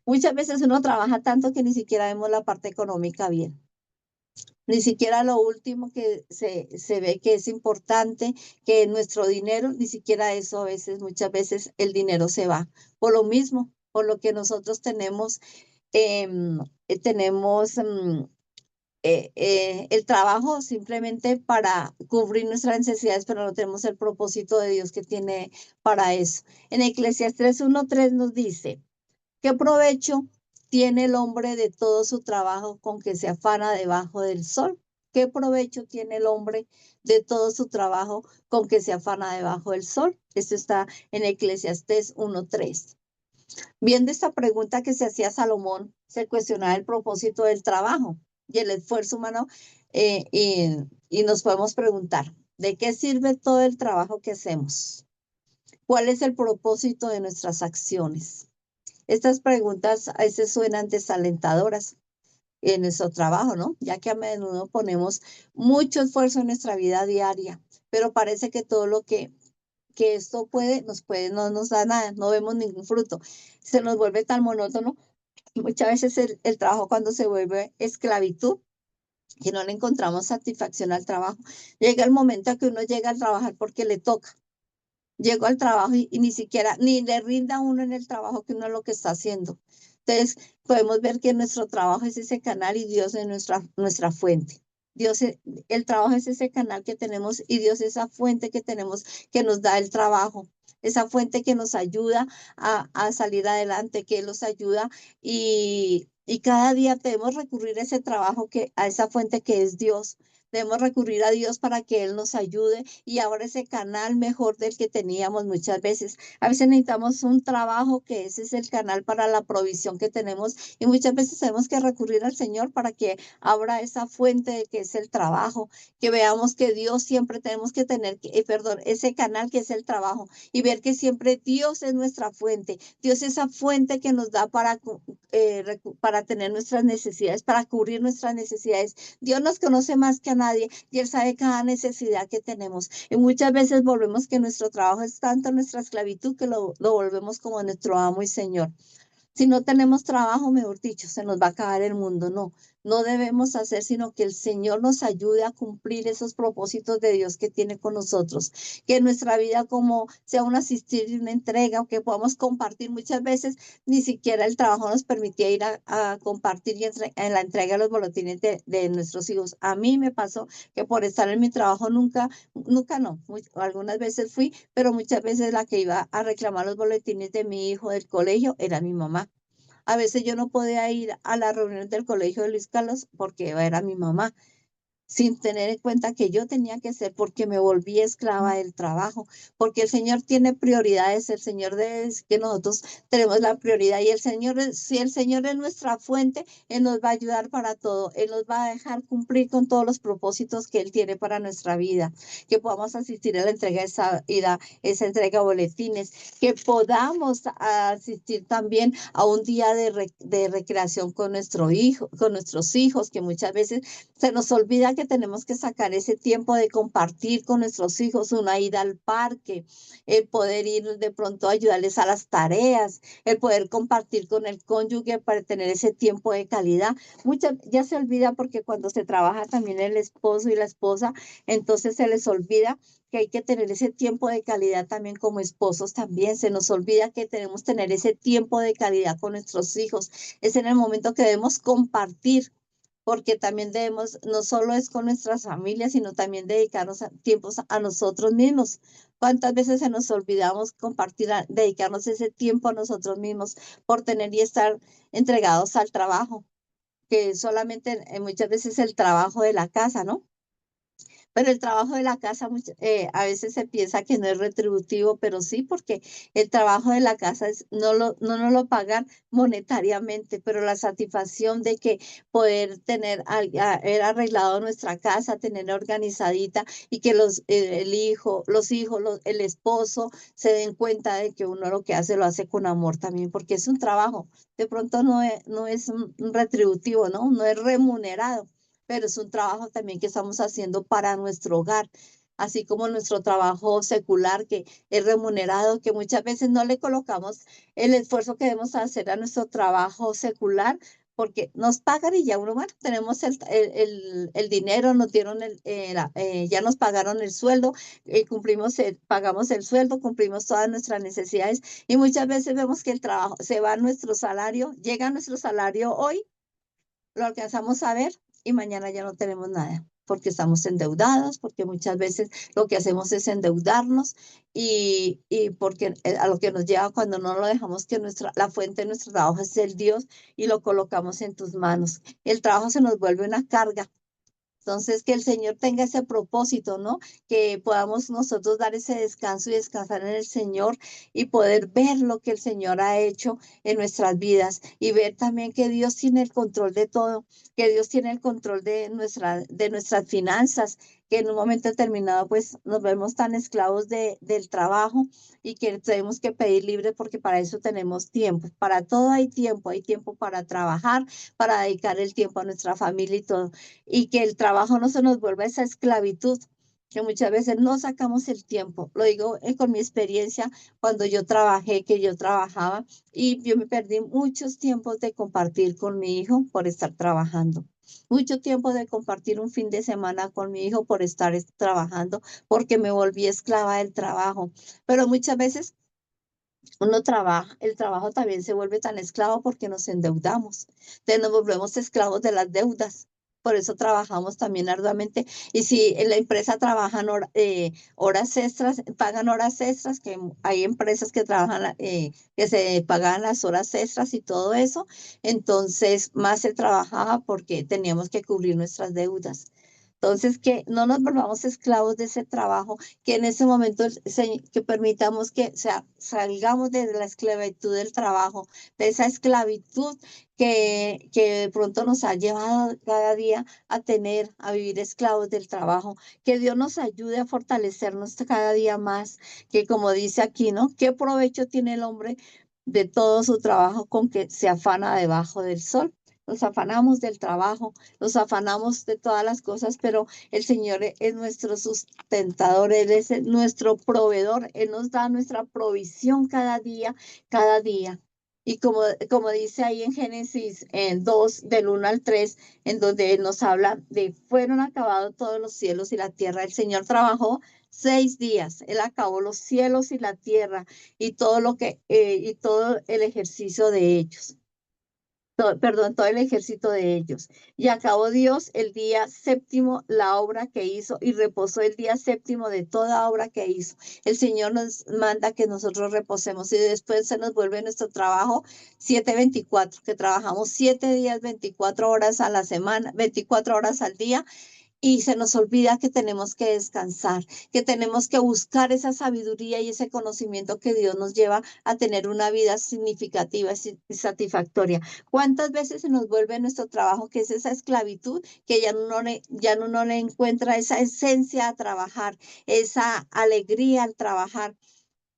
muchas veces uno trabaja tanto que ni siquiera vemos la parte económica bien. Ni siquiera lo último que se ve que es importante, que nuestro dinero, ni siquiera eso a veces, muchas veces el dinero se va. Por lo mismo, por lo que nosotros tenemos el trabajo simplemente para cubrir nuestras necesidades, pero no tenemos el propósito de Dios que tiene para eso. En Eclesiastés 1:3 nos dice, ¿qué provecho tiene el hombre de todo su trabajo con que se afana debajo del sol? ¿Qué provecho tiene el hombre de todo su trabajo con que se afana debajo del sol? Esto está en Eclesiastés 1:3. Viendo esta pregunta que se hacía Salomón, se cuestionaba el propósito del trabajo y el esfuerzo humano y nos podemos preguntar, ¿de qué sirve todo el trabajo que hacemos? ¿Cuál es el propósito de nuestras acciones? Estas preguntas a veces suenan desalentadoras en nuestro trabajo, ¿no? Ya que a menudo ponemos mucho esfuerzo en nuestra vida diaria, pero parece que todo lo que esto no nos da nada, no vemos ningún fruto. Se nos vuelve tan monótono. Muchas veces el trabajo cuando se vuelve esclavitud, que no le encontramos satisfacción al trabajo. Llega el momento a que uno llega al trabajar porque le toca. Llego al trabajo y ni siquiera, ni le rinda a uno en el trabajo que uno es lo que está haciendo. Entonces, podemos ver que nuestro trabajo es ese canal y Dios es nuestra fuente. El trabajo es ese canal que tenemos y Dios es esa fuente que tenemos que nos da el trabajo, esa fuente que nos ayuda a salir adelante, que nos ayuda y cada día debemos recurrir a ese trabajo, a esa fuente que es Dios. Debemos recurrir a Dios para que Él nos ayude y ahora ese canal mejor del que teníamos muchas veces. A veces necesitamos un trabajo que ese es el canal para la provisión que tenemos y muchas veces tenemos que recurrir al Señor para que abra esa fuente de que es el trabajo, que veamos que Dios siempre tenemos que tener, perdón, ese canal que es el trabajo y ver que siempre Dios es nuestra fuente. Dios es esa fuente que nos da para tener nuestras necesidades, para cubrir nuestras necesidades. Dios nos conoce más que a nadie y Él sabe cada necesidad que tenemos. Y muchas veces volvemos que nuestro trabajo es tanto nuestra esclavitud que lo volvemos como nuestro amo y Señor. Si no tenemos trabajo, mejor dicho, se nos va a acabar el mundo. No, no debemos hacer, sino que el Señor nos ayude a cumplir esos propósitos de Dios que tiene con nosotros. Que nuestra vida como sea un asistir y una entrega, o que podamos compartir. Muchas veces ni siquiera el trabajo nos permitía ir a compartir y en la entrega de los boletines de nuestros hijos. A mí me pasó que por estar en mi trabajo nunca no, algunas veces fui, pero muchas veces la que iba a reclamar los boletines de mi hijo del colegio era mi mamá. A veces yo no podía ir a las reuniones del colegio de Luis Carlos porque era mi mamá, sin tener en cuenta que yo tenía que ser porque me volví esclava del trabajo, porque el Señor tiene prioridades, el Señor debe decir que nosotros tenemos la prioridad y el Señor, si el Señor es nuestra fuente, Él nos va a ayudar para todo, Él nos va a dejar cumplir con todos los propósitos que Él tiene para nuestra vida, que podamos asistir a la entrega de esa entrega de boletines, que podamos asistir también a un día de recreación con nuestro hijo, con nuestros hijos, que muchas veces se nos olvida que tenemos que sacar ese tiempo de compartir con nuestros hijos, una ida al parque, el poder ir de pronto a ayudarles a las tareas, el poder compartir con el cónyuge para tener ese tiempo de calidad. Ya se olvida porque cuando se trabaja también el esposo y la esposa, entonces se les olvida que hay que tener ese tiempo de calidad también como esposos también. Se nos olvida que tenemos que tener ese tiempo de calidad con nuestros hijos. Es en el momento que debemos compartir porque también debemos, no solo es con nuestras familias, sino también dedicarnos tiempos a nosotros mismos. ¿Cuántas veces se nos olvidamos compartir, dedicarnos ese tiempo a nosotros mismos por tener y estar entregados al trabajo, que solamente muchas veces el trabajo de la casa, ¿no? Pero el trabajo de la casa a veces se piensa que no es retributivo, pero sí, porque el trabajo de la casa no nos lo pagan monetariamente, pero la satisfacción de que poder haber arreglado nuestra casa, tener organizadita y que el hijo, los hijos, el esposo se den cuenta de que uno lo que hace lo hace con amor también, porque es un trabajo. De pronto no es un retributivo, ¿no? No es remunerado, pero es un trabajo también que estamos haciendo para nuestro hogar, así como nuestro trabajo secular que es remunerado, que muchas veces no le colocamos el esfuerzo que debemos hacer a nuestro trabajo secular, porque nos pagan y ya uno, bueno, tenemos el dinero, nos dieron ya nos pagaron el sueldo, pagamos el sueldo, cumplimos todas nuestras necesidades y muchas veces vemos que el trabajo se va a nuestro salario, llega nuestro salario hoy, lo alcanzamos a ver y mañana ya no tenemos nada, porque estamos endeudados, porque muchas veces lo que hacemos es endeudarnos y porque a lo que nos lleva cuando no lo dejamos que la fuente de nuestro trabajo es el Dios y lo colocamos en tus manos. El trabajo se nos vuelve una carga. Entonces, que el Señor tenga ese propósito, ¿no? Que podamos nosotros dar ese descanso y descansar en el Señor y poder ver lo que el Señor ha hecho en nuestras vidas y ver también que Dios tiene el control de todo, que Dios tiene el control de nuestras finanzas, que en un momento determinado pues nos vemos tan esclavos del trabajo y que tenemos que pedir libre porque para eso tenemos tiempo, para todo hay tiempo para trabajar, para dedicar el tiempo a nuestra familia y todo y que el trabajo no se nos vuelva esa esclavitud, que muchas veces no sacamos el tiempo. Lo digo con mi experiencia cuando yo trabajé, que yo trabajaba y yo me perdí muchos tiempos de compartir con mi hijo por estar trabajando. Mucho tiempo de compartir un fin de semana con mi hijo por estar trabajando, porque me volví esclava del trabajo. Pero muchas veces uno trabaja, el trabajo también se vuelve tan esclavo porque nos endeudamos. Entonces nos volvemos esclavos de las deudas. Por eso trabajamos también arduamente. Y si en la empresa trabajan horas extras, pagan horas extras, que hay empresas que trabajan, que se pagan las horas extras y todo eso, entonces más se trabajaba porque teníamos que cubrir nuestras deudas. Entonces, que no nos volvamos esclavos de ese trabajo, que en ese momento que permitamos que salgamos de la esclavitud del trabajo, de esa esclavitud que de pronto nos ha llevado cada día a vivir esclavos del trabajo. Que Dios nos ayude a fortalecernos cada día más, que como dice aquí, ¿no? ¿Qué provecho tiene el hombre de todo su trabajo con que se afana debajo del sol? nos afanamos del trabajo, nos afanamos de todas las cosas, pero el Señor es nuestro sustentador, Él es nuestro proveedor, Él nos da nuestra provisión cada día, cada día. Y como dice ahí en Génesis 2, del 1 al 3, en donde Él nos habla de fueron acabados todos los cielos y la tierra. El Señor trabajó 6 días. Él acabó los cielos y la tierra y todo y todo el ejercicio de ellos. Perdón, todo el ejército de ellos. Y acabó Dios el día séptimo la obra que hizo y reposó el día séptimo de toda obra que hizo. El Señor nos manda que nosotros reposemos y después se nos vuelve nuestro trabajo 7/24, que trabajamos 7 días, 24 horas a la semana, 24 horas al día, y se nos olvida que tenemos que descansar, que tenemos que buscar esa sabiduría y ese conocimiento que Dios nos lleva a tener una vida significativa y satisfactoria. ¿Cuántas veces se nos vuelve nuestro trabajo, que es esa esclavitud, que ya no le encuentra esa esencia a trabajar, esa alegría al trabajar?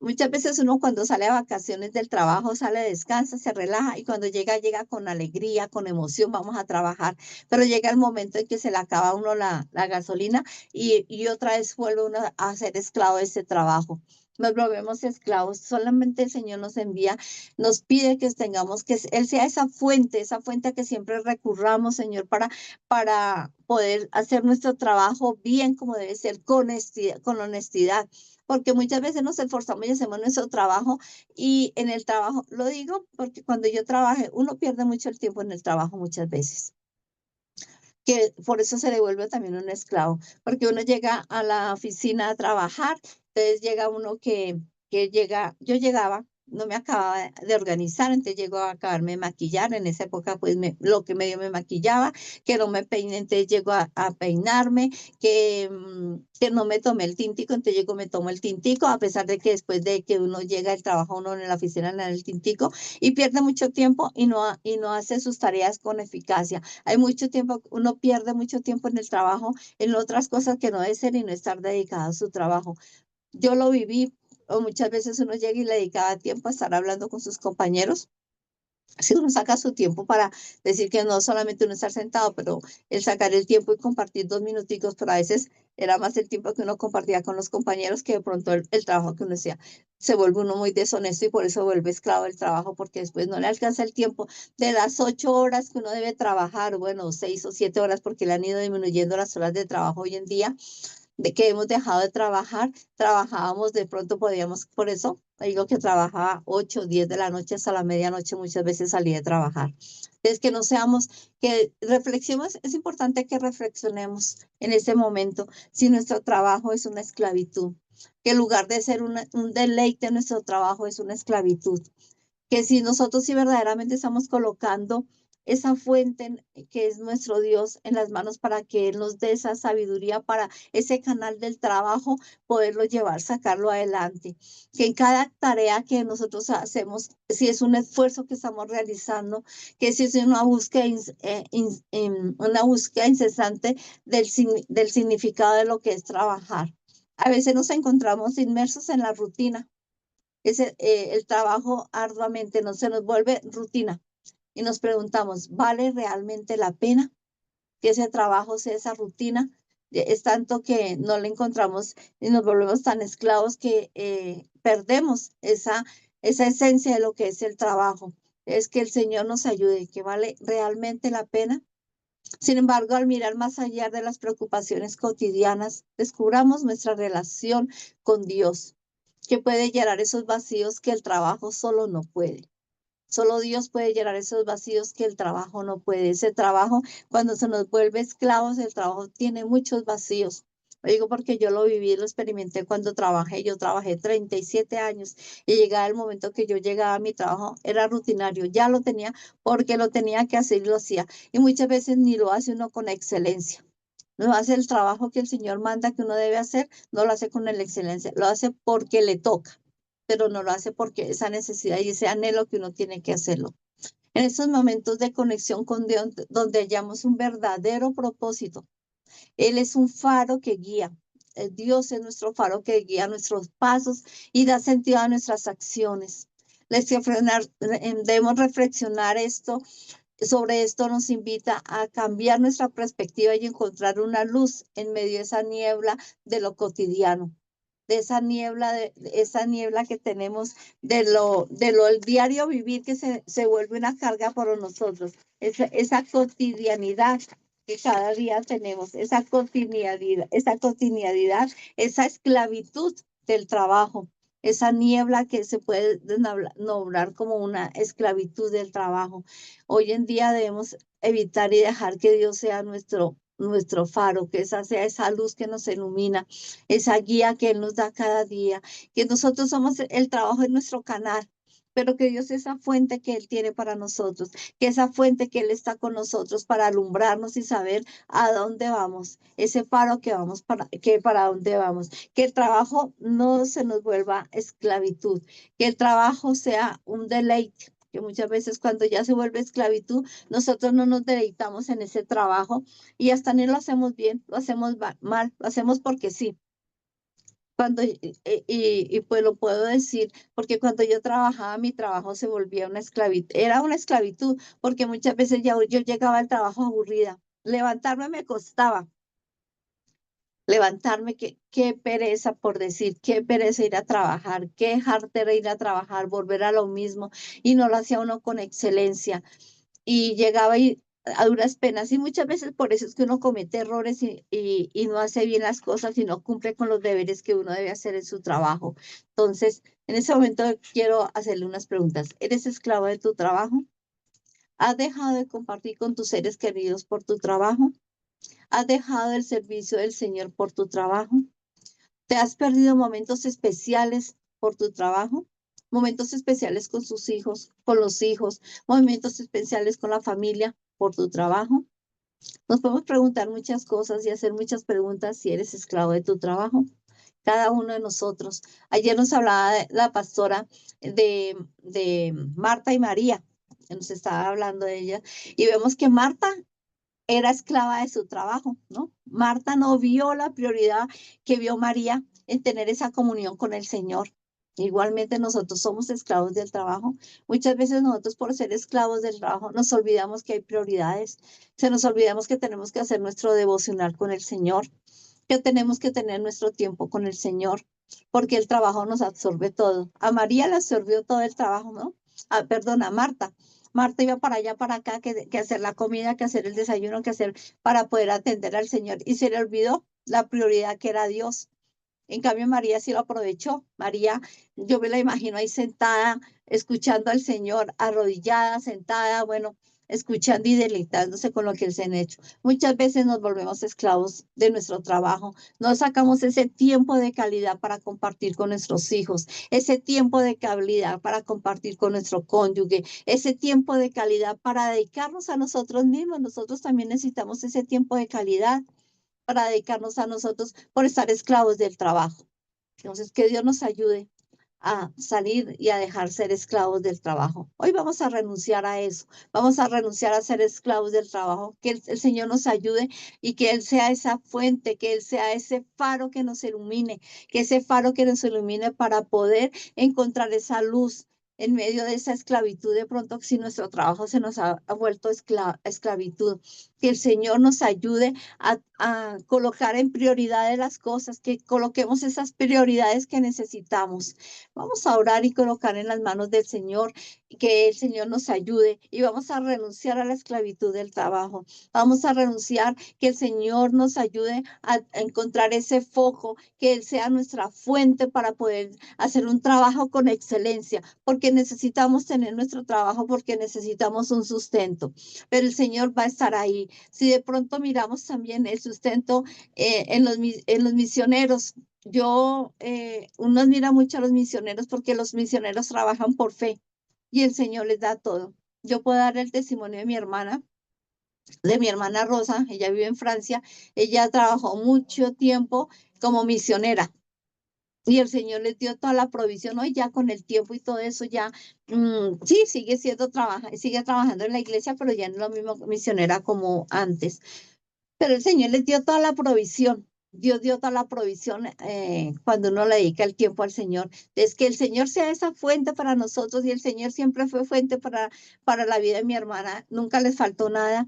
Muchas veces uno cuando sale a vacaciones del trabajo, sale, descansa, se relaja y cuando llega, llega con alegría, con emoción, vamos a trabajar. Pero llega el momento en que se le acaba a uno la gasolina y otra vez vuelve uno a ser esclavo de ese trabajo. Nos volvemos esclavos. Solamente el Señor nos envía, nos pide que tengamos, que Él sea esa fuente a que siempre recurramos, Señor, para poder hacer nuestro trabajo bien como debe ser, con honestidad, porque muchas veces nos esforzamos y hacemos nuestro trabajo y en el trabajo, lo digo porque cuando yo trabajé, uno pierde mucho el tiempo en el trabajo muchas veces, que por eso se devuelve también un esclavo, porque uno llega a la oficina a trabajar, entonces llega uno yo llegaba, no me acababa de organizar, entonces llego a acabarme de maquillar, en esa época pues lo que medio me maquillaba, que no me peiné, entonces llego a peinarme, que no me tomé el tintico, entonces llego, me tomo el tintico, a pesar de que después de que uno llega al trabajo, uno en la oficina le da el tintico, y pierde mucho tiempo y no hace sus tareas con eficacia. Hay mucho tiempo, uno pierde mucho tiempo en el trabajo, en otras cosas que no debe ser y no estar dedicado a su trabajo. Yo lo viví, o muchas veces uno llega y le dedicaba tiempo a estar hablando con sus compañeros. Si uno saca su tiempo para decir que no solamente uno estar sentado, pero el sacar el tiempo y compartir 2 minuticos, pero a veces era más el tiempo que uno compartía con los compañeros que de pronto el trabajo que uno hacía. Se vuelve uno muy deshonesto y por eso vuelve esclavo del trabajo, porque después no le alcanza el tiempo de las 8 horas que uno debe trabajar, bueno, 6 o 7 horas, porque le han ido disminuyendo las horas de trabajo hoy en día, de que hemos dejado de trabajar, trabajábamos, de pronto podíamos, por eso digo que trabajaba 8, 10 de la noche hasta la medianoche, muchas veces salí de trabajar. Es que no seamos, que reflexionemos, es importante que reflexionemos en ese momento si nuestro trabajo es una esclavitud, que en lugar de ser un deleite, nuestro trabajo es una esclavitud, que si nosotros sí verdaderamente estamos colocando esa fuente que es nuestro Dios en las manos para que Él nos dé esa sabiduría para ese canal del trabajo, poderlo llevar, sacarlo adelante. Que en cada tarea que nosotros hacemos, si es un esfuerzo que estamos realizando, que si es una búsqueda incesante del significado de lo que es trabajar. A veces nos encontramos inmersos en la rutina, el trabajo arduamente no se nos vuelve rutina y nos preguntamos, ¿vale realmente la pena que ese trabajo sea esa rutina? Es tanto que no le encontramos y nos volvemos tan esclavos que perdemos esa esencia de lo que es el trabajo. Es que el Señor nos ayude, que vale realmente la pena. Sin embargo, al mirar más allá de las preocupaciones cotidianas, descubramos nuestra relación con Dios, que puede llenar esos vacíos que el trabajo solo no puede. Solo Dios puede llenar esos vacíos que el trabajo no puede. Ese trabajo, cuando se nos vuelve esclavos, el trabajo tiene muchos vacíos. Lo digo porque yo lo viví, lo experimenté cuando trabajé. Yo trabajé 37 años y llegaba el momento que yo llegaba a mi trabajo, era rutinario. Ya lo tenía porque lo tenía que hacer y lo hacía. Y muchas veces ni lo hace uno con excelencia. No hace el trabajo que el Señor manda que uno debe hacer, no lo hace con la excelencia, lo hace porque le toca, pero no lo hace porque esa necesidad y ese anhelo que uno tiene que hacerlo. En estos momentos de conexión con Dios, donde hallamos un verdadero propósito, Él es un faro que guía. Dios es nuestro faro que guía nuestros pasos y da sentido a nuestras acciones. Debemos reflexionar esto sobre esto nos invita a cambiar nuestra perspectiva y encontrar una luz en medio de esa niebla de lo cotidiano, de esa niebla que tenemos de lo el diario vivir que se vuelve una carga para nosotros, esa cotidianidad que cada día tenemos, esa cotidianidad, esa esclavitud del trabajo, esa niebla que se puede nombrar como una esclavitud del trabajo. Hoy en día debemos evitar y dejar que Dios sea nuestro faro, que esa sea esa luz que nos ilumina, esa guía que Él nos da cada día, que nosotros somos el trabajo en nuestro canal, pero que Dios es esa fuente que Él tiene para nosotros, que esa fuente que Él está con nosotros para alumbrarnos y saber a dónde vamos, ese faro que vamos para dónde vamos, que el trabajo no se nos vuelva esclavitud, que el trabajo sea un deleite. Que muchas veces cuando ya se vuelve esclavitud, nosotros no nos deleitamos en ese trabajo y hasta ni lo hacemos bien, lo hacemos mal, lo hacemos porque sí. Pues lo puedo decir, porque cuando yo trabajaba, mi trabajo se volvía una esclavitud, era una esclavitud, porque muchas veces ya yo llegaba al trabajo aburrida. Levantarme me costaba, levantarme, qué pereza por decir, qué pereza ir a trabajar, qué jartera ir a trabajar, volver a lo mismo, y no lo hacía uno con excelencia y llegaba a duras penas y muchas veces por eso es que uno comete errores y no hace bien las cosas y no cumple con los deberes que uno debe hacer en su trabajo. Entonces, en ese momento quiero hacerle unas preguntas. ¿Eres esclavo de tu trabajo? ¿Has dejado de compartir con tus seres queridos por tu trabajo? ¿Has dejado el servicio del Señor por tu trabajo? ¿Te has perdido momentos especiales por tu trabajo? Momentos especiales con sus hijos, con los hijos, momentos especiales con la familia por tu trabajo. Nos podemos preguntar muchas cosas y hacer muchas preguntas si eres esclavo de tu trabajo. Cada uno de nosotros. Ayer nos hablaba la pastora de Marta y María, que nos estaba hablando de ella, y vemos que Marta era esclava de su trabajo, ¿no? Marta no vio la prioridad que vio María en tener esa comunión con el Señor. Igualmente nosotros somos esclavos del trabajo. Muchas veces nosotros por ser esclavos del trabajo nos olvidamos que hay prioridades. Se nos olvidamos que tenemos que hacer nuestro devocional con el Señor, que tenemos que tener nuestro tiempo con el Señor, porque el trabajo nos absorbe todo. A María le absorbió todo el trabajo, ¿no? Perdón, a Marta. Marta iba para allá, para acá, que hacer la comida, que hacer el desayuno, que hacer para poder atender al Señor. Y se le olvidó la prioridad que era Dios. En cambio, María sí lo aprovechó. María, yo me la imagino ahí sentada, escuchando al Señor, arrodillada, sentada, bueno, escuchando y deleitándose con lo que Él se ha hecho. Muchas veces nos volvemos esclavos de nuestro trabajo. No sacamos ese tiempo de calidad para compartir con nuestros hijos, ese tiempo de calidad para compartir con nuestro cónyuge, ese tiempo de calidad para dedicarnos a nosotros mismos. Nosotros también necesitamos ese tiempo de calidad para dedicarnos a nosotros por estar esclavos del trabajo. Entonces, que Dios nos ayude a salir y a dejar ser esclavos del trabajo. Hoy vamos a renunciar a eso, vamos a renunciar a ser esclavos del trabajo, que el Señor nos ayude y que Él sea esa fuente, que Él sea ese faro que nos ilumine, que ese faro que nos ilumine para poder encontrar esa luz en medio de esa esclavitud, de pronto si nuestro trabajo se nos ha vuelto esclavitud, que el Señor nos ayude a colocar en prioridad las cosas, que coloquemos esas prioridades que necesitamos. Vamos a orar y colocar en las manos del Señor, que el Señor nos ayude y vamos a renunciar a la esclavitud del trabajo. Vamos a renunciar, que el Señor nos ayude a encontrar ese foco, que Él sea nuestra fuente para poder hacer un trabajo con excelencia, porque necesitamos tener nuestro trabajo, porque necesitamos un sustento, pero el Señor va a estar ahí. Si de pronto miramos también el sustento en los misioneros, uno admira mucho a los misioneros porque los misioneros trabajan por fe y el Señor les da todo. Yo puedo dar el testimonio de mi hermana Rosa, ella vive en Francia, ella trabajó mucho tiempo como misionera. Y el Señor les dio toda la provisión, hoy ya con el tiempo y todo eso ya, sí, sigue trabajando en la iglesia, pero ya no es lo mismo misionera como antes. Pero el Señor les dio toda la provisión. Dios dio toda la provisión cuando uno le dedica el tiempo al Señor. Es que el Señor sea esa fuente para nosotros y el Señor siempre fue fuente para la vida de mi hermana. Nunca les faltó nada.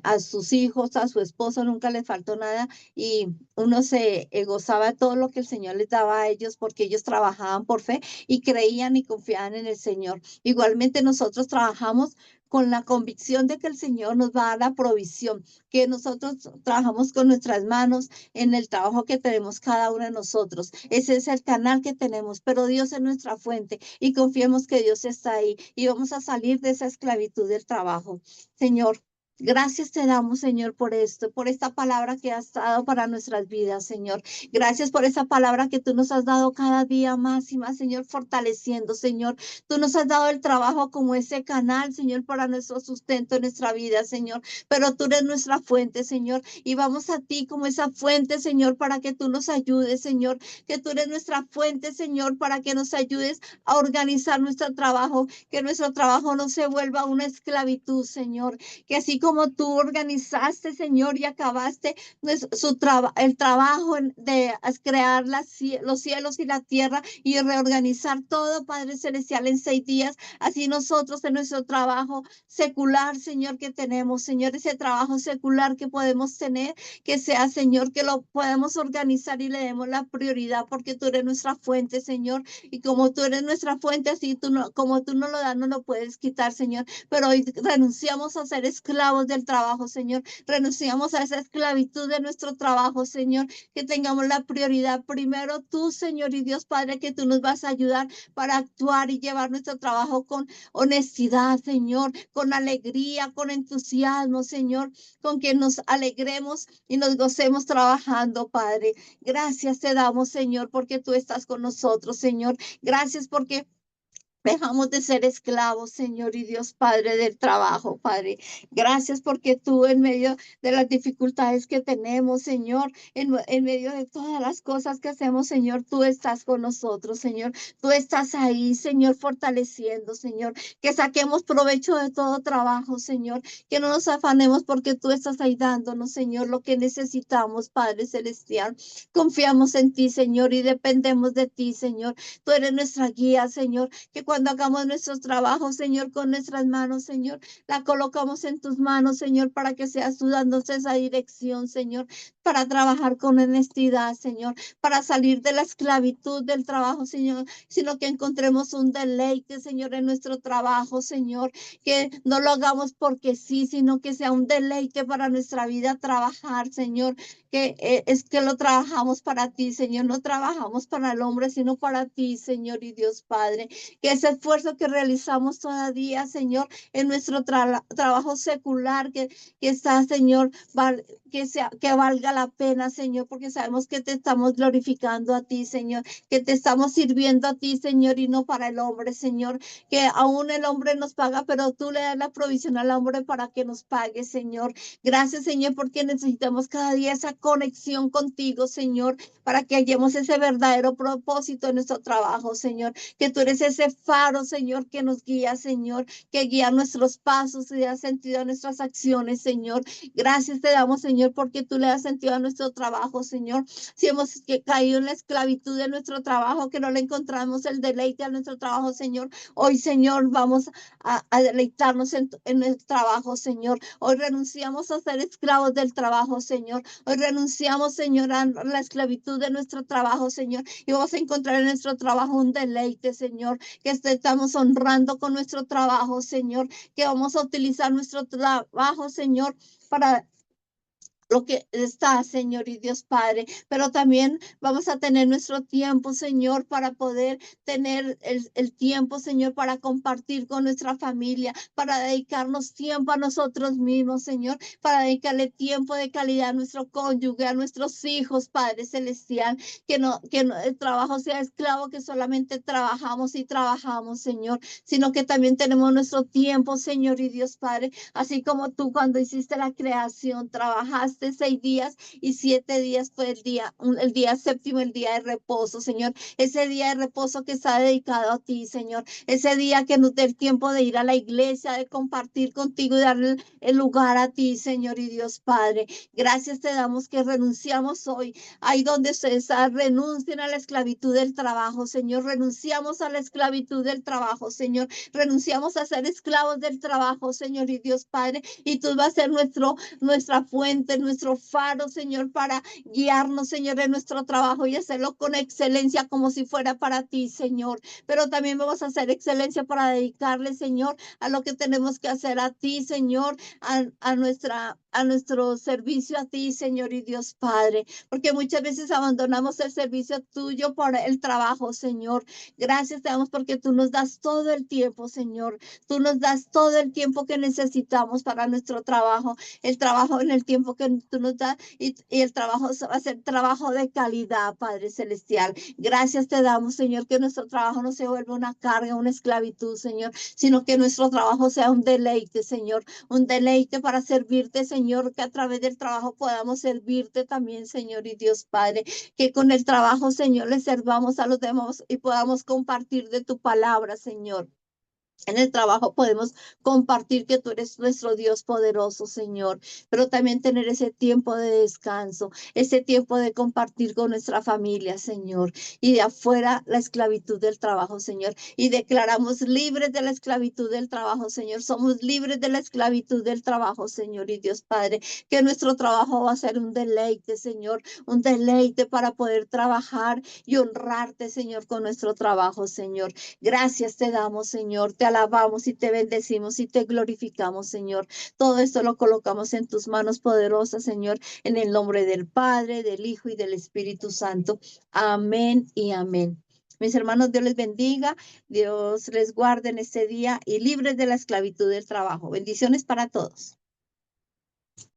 A sus hijos, a su esposo, nunca les faltó nada y uno se gozaba de todo lo que el Señor les daba a ellos porque ellos trabajaban por fe y creían y confiaban en el Señor. Igualmente nosotros trabajamos con la convicción de que el Señor nos va a dar la provisión, que nosotros trabajamos con nuestras manos en el trabajo que tenemos cada uno de nosotros. Ese es el canal que tenemos, pero Dios es nuestra fuente y confiemos que Dios está ahí y vamos a salir de esa esclavitud del trabajo. Señor, gracias te damos, Señor, por esto, por esta palabra que has dado para nuestras vidas, Señor. Gracias por esa palabra que tú nos has dado cada día más y más, Señor, fortaleciendo, Señor. Tú nos has dado el trabajo como ese canal, Señor, para nuestro sustento en nuestra vida, Señor. Pero tú eres nuestra fuente, Señor, y vamos a ti como esa fuente, Señor, para que tú nos ayudes, Señor. Que tú eres nuestra fuente, Señor, para que nos ayudes a organizar nuestro trabajo, que nuestro trabajo no se vuelva una esclavitud, Señor. Que así como tú organizaste, Señor, y acabaste el trabajo de crear los cielos y la tierra y reorganizar todo, Padre Celestial, en 6 días, así nosotros en nuestro trabajo secular, Señor, que tenemos, Señor, ese trabajo secular que podemos tener, que sea, Señor, que lo podemos organizar y le demos la prioridad, porque tú eres nuestra fuente, Señor, y como tú eres nuestra fuente, así tú no, como tú no lo das, no lo puedes quitar, Señor, pero hoy renunciamos a ser esclavos del trabajo, Señor. Renunciamos a esa esclavitud de nuestro trabajo, Señor. Que tengamos la prioridad primero tú, Señor, y Dios Padre, que tú nos vas a ayudar para actuar y llevar nuestro trabajo con honestidad, Señor, con alegría, con entusiasmo, Señor, con que nos alegremos y nos gocemos trabajando, Padre. Gracias te damos, Señor, porque tú estás con nosotros, Señor. Gracias porque dejamos de ser esclavos, Señor y Dios Padre del trabajo, Padre. Gracias porque tú en medio de las dificultades que tenemos, Señor, en medio de todas las cosas que hacemos, Señor, tú estás con nosotros, Señor. Tú estás ahí, Señor, fortaleciendo, Señor. Que saquemos provecho de todo trabajo, Señor. Que no nos afanemos porque tú estás ahí dándonos, Señor, lo que necesitamos, Padre Celestial. Confiamos en ti, Señor, y dependemos de ti, Señor. Tú eres nuestra guía, Señor, que cuando hagamos nuestros trabajos, Señor, con nuestras manos, Señor, la colocamos en tus manos, Señor, para que seas tú dándonos esa dirección, Señor, para trabajar con honestidad, Señor, para salir de la esclavitud del trabajo, Señor, sino que encontremos un deleite, Señor, en nuestro trabajo, Señor, que no lo hagamos porque sí, sino que sea un deleite para nuestra vida trabajar, Señor, que es que lo trabajamos para ti, Señor, no trabajamos para el hombre, sino para ti, Señor y Dios Padre, que ese esfuerzo que realizamos todavía, Señor, en nuestro trabajo secular, que está, Señor, que valga la pena, Señor, porque sabemos que te estamos glorificando a ti, Señor, que te estamos sirviendo a ti, Señor, y no para el hombre, Señor, que aún el hombre nos paga, pero tú le das la provisión al hombre para que nos pague, Señor. Gracias, Señor, porque necesitamos cada día esa conexión contigo, Señor, para que hallemos ese verdadero propósito en nuestro trabajo, Señor, que tú eres ese faro, Señor, que nos guía, Señor, que guía nuestros pasos y da sentido a nuestras acciones, Señor. Gracias te damos, Señor, porque tú le das sentido a nuestro trabajo, Señor. Si hemos caído en la esclavitud de nuestro trabajo, que no le encontramos el deleite a nuestro trabajo, Señor, hoy, Señor, vamos a deleitarnos en el trabajo, Señor. Hoy renunciamos a ser esclavos del trabajo, Señor. Hoy renunciamos, Señor, a la esclavitud de nuestro trabajo, Señor. Y vamos a encontrar en nuestro trabajo un deleite, Señor, que estamos honrando con nuestro trabajo, Señor, que vamos a utilizar nuestro trabajo, Señor, para lo que está, Señor y Dios Padre, pero también vamos a tener nuestro tiempo, Señor, para poder tener el tiempo, Señor, para compartir con nuestra familia, para dedicarnos tiempo a nosotros mismos, Señor, para dedicarle tiempo de calidad a nuestro cónyuge, a nuestros hijos, Padre Celestial, que no el trabajo sea esclavo, que solamente trabajamos y trabajamos, Señor, sino que también tenemos nuestro tiempo, Señor y Dios Padre, así como tú cuando hiciste la creación, trabajaste creaste 6 días y 7 días fue el día séptimo, el día de reposo, Señor. Ese día de reposo que está dedicado a ti, Señor. Ese día que nos dé el tiempo de ir a la iglesia, de compartir contigo y darle el lugar a ti, Señor y Dios Padre. Gracias te damos que renunciamos hoy. Ahí donde se está, renuncien a la esclavitud del trabajo, Señor. Renunciamos a la esclavitud del trabajo, Señor. Renunciamos a ser esclavos del trabajo, Señor y Dios Padre. Y tú vas a ser nuestra fuente, nuestro faro, Señor, para guiarnos, Señor, en nuestro trabajo y hacerlo con excelencia como si fuera para ti, Señor. Pero también vamos a hacer excelencia para dedicarle, Señor, a lo que tenemos que hacer a ti, Señor, a nuestro servicio a ti, Señor y Dios Padre, porque muchas veces abandonamos el servicio tuyo por el trabajo, Señor. Gracias te damos porque tú nos das todo el tiempo, Señor. Tú nos das todo el tiempo que necesitamos para nuestro trabajo, el trabajo en el tiempo que tú nos das y el trabajo va a ser trabajo de calidad, Padre Celestial. Gracias te damos, Señor, que nuestro trabajo no se vuelva una carga, una esclavitud, Señor, sino que nuestro trabajo sea un deleite, Señor, un deleite para servirte, Señor, que a través del trabajo podamos servirte también, Señor y Dios Padre, que con el trabajo, Señor, le servamos a los demás y podamos compartir de tu palabra, Señor. En el trabajo podemos compartir que tú eres nuestro Dios poderoso, Señor, pero también tener ese tiempo de descanso, ese tiempo de compartir con nuestra familia, Señor, y de afuera la esclavitud del trabajo, Señor. Y declaramos libres de la esclavitud del trabajo, Señor. Somos libres de la esclavitud del trabajo, Señor y Dios Padre, que nuestro trabajo va a ser un deleite, Señor, un deleite para poder trabajar y honrarte, Señor, con nuestro trabajo, Señor. Gracias te damos, Señor. Te alabamos y te bendecimos y te glorificamos, Señor. Todo esto lo colocamos en tus manos poderosas, Señor, en el nombre del Padre, del Hijo y del Espíritu Santo. Amén y amén. Mis hermanos, Dios les bendiga, Dios les guarde en este día y libres de la esclavitud del trabajo. Bendiciones para todos.